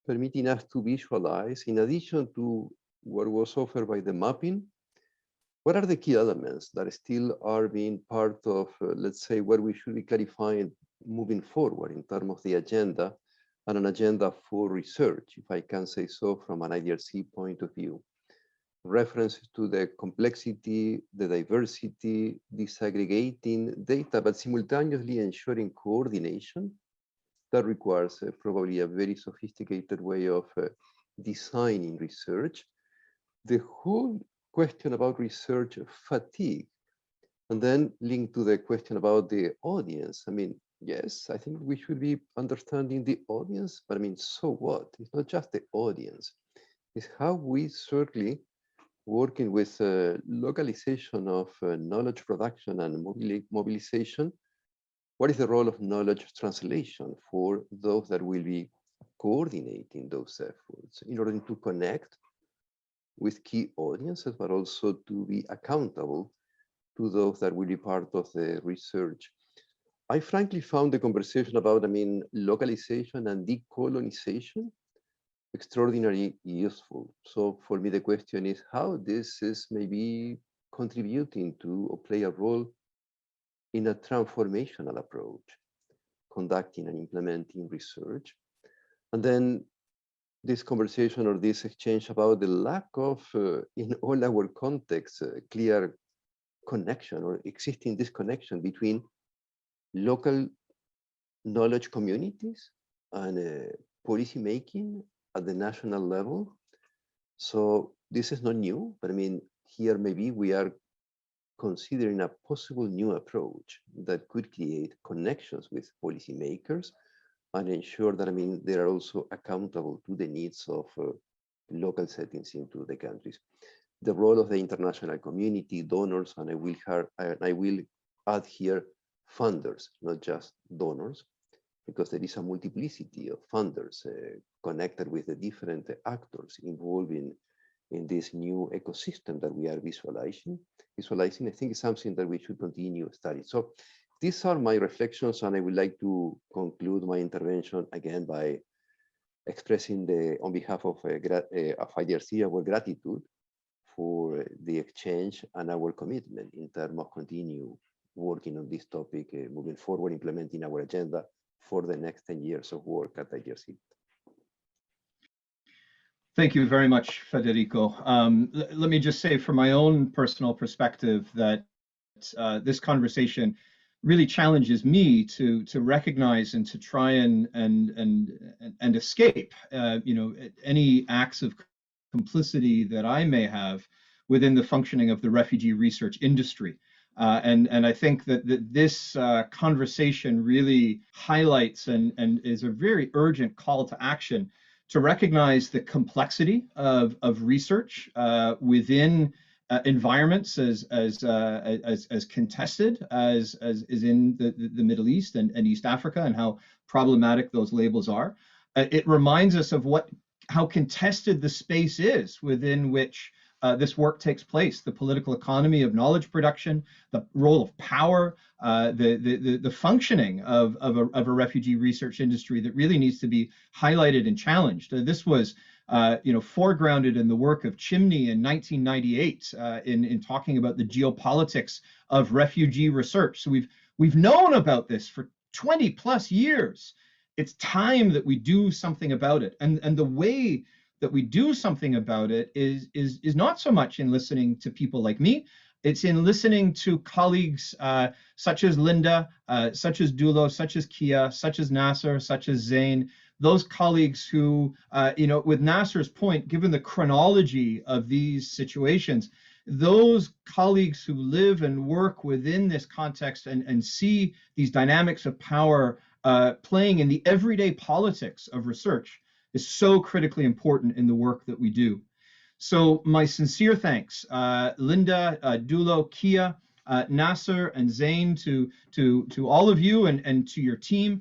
permitting us to visualize, in addition to what was offered by the mapping, what are the key elements that still are being part of, let's say, what we should be clarifying moving forward in terms of the agenda, and an agenda for research, if I can say so, from an IDRC point of view. References to the complexity, the diversity, disaggregating data, but simultaneously ensuring coordination. That requires probably a very sophisticated way of designing research. The whole question about research fatigue, and then linked to the question about the audience. Yes, I think we should be understanding the audience, but so what? It's not just the audience. It's how we certainly working with localization of knowledge production and mobilization. What is the role of knowledge translation for those that will be coordinating those efforts in order to connect with key audiences, but also to be accountable to those that will be part of the research? I frankly found the conversation about, localization and decolonization extraordinarily useful. So for me, the question is how this is maybe contributing to or play a role in a transformational approach, conducting and implementing research. And then this conversation or this exchange about the lack of, in all our contexts, clear connection or existing disconnection between local knowledge communities and policy making at the national level. So this is not new, but here maybe we are considering a possible new approach that could create connections with policymakers and ensure that they are also accountable to the needs of local settings into the countries. The role of the international community, donors, and I will add here funders, not just donors, because there is a multiplicity of funders connected with the different actors involved in this new ecosystem that we are visualizing. I think is something that we should continue studying. So these are my reflections, and I would like to conclude my intervention again by expressing on behalf of IDRC our gratitude for the exchange and our commitment in terms of continue working on this topic, moving forward, implementing our agenda for the next 10 years of work at IDRC. Thank you very much, Federico. Let me just say from my own personal perspective that this conversation really challenges me to recognize and to try and escape, any acts of complicity that I may have within the functioning of the refugee research industry. And I think that this conversation really highlights and is a very urgent call to action to recognize the complexity of research within environments as contested as is in the Middle East and East Africa, and how problematic those labels are. It reminds us of how contested the space is within which this work takes place, the political economy of knowledge production, the role of power, the functioning of a refugee research industry that really needs to be highlighted and challenged. This was foregrounded in the work of Chimney in 1998 in talking about the geopolitics of refugee research. So we've known about this for 20 plus years. It's time that we do something about it. And the way that we do something about it is not so much in listening to people like me. It's in listening to colleagues such as Linda, such as Dulo, such as Kiya, such as Nasser, such as Zein, those colleagues who, with Nasser's point, given the chronology of these situations, those colleagues who live and work within this context and see these dynamics of power playing in the everyday politics of research is so critically important in the work that we do. So my sincere thanks, Linda, Dulo, Kiya, Nasser, and Zein, to all of you and to your team.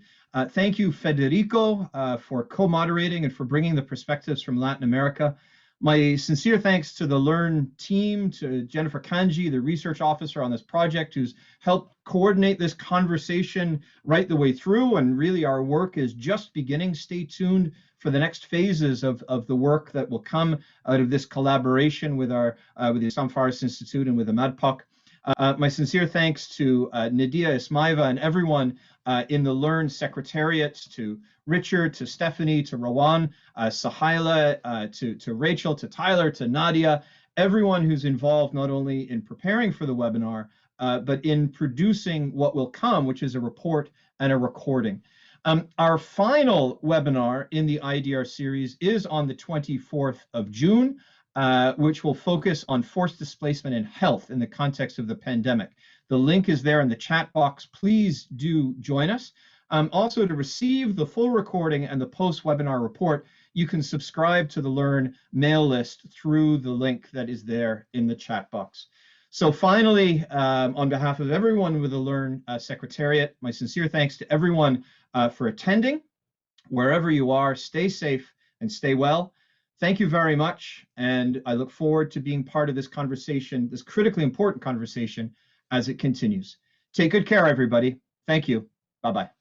Thank you, Federico, for co-moderating and for bringing the perspectives from Latin America. My sincere thanks to the LERRN team, to Jennifer Kanji, the research officer on this project, who's helped coordinate this conversation right the way through. And really, our work is just beginning. Stay tuned for the next phases of the work that will come out of this collaboration with the Sam Faris Institute and with the MADPOC. My sincere thanks to Nadia Ismaeva and everyone in the LERRN Secretariat, to Richard, to Stephanie, to Rawan, Sahila, to Rachel, to Tyler, to Nadia, everyone who's involved not only in preparing for the webinar, but in producing what will come, which is a report and a recording. Our final webinar in the IDR series is on the 24th of June, which will focus on forced displacement and health in the context of the pandemic. The link is there in the chat box. Please do join us. Also, to receive the full recording and the post-webinar report, you can subscribe to the LERRN mail list through the link that is there in the chat box. So finally, on behalf of everyone with the LERRN Secretariat, my sincere thanks to everyone for attending. Wherever you are, stay safe and stay well. Thank you very much, and I look forward to being part of this conversation, this critically important conversation, as it continues. Take good care, everybody. Thank you. Bye-bye.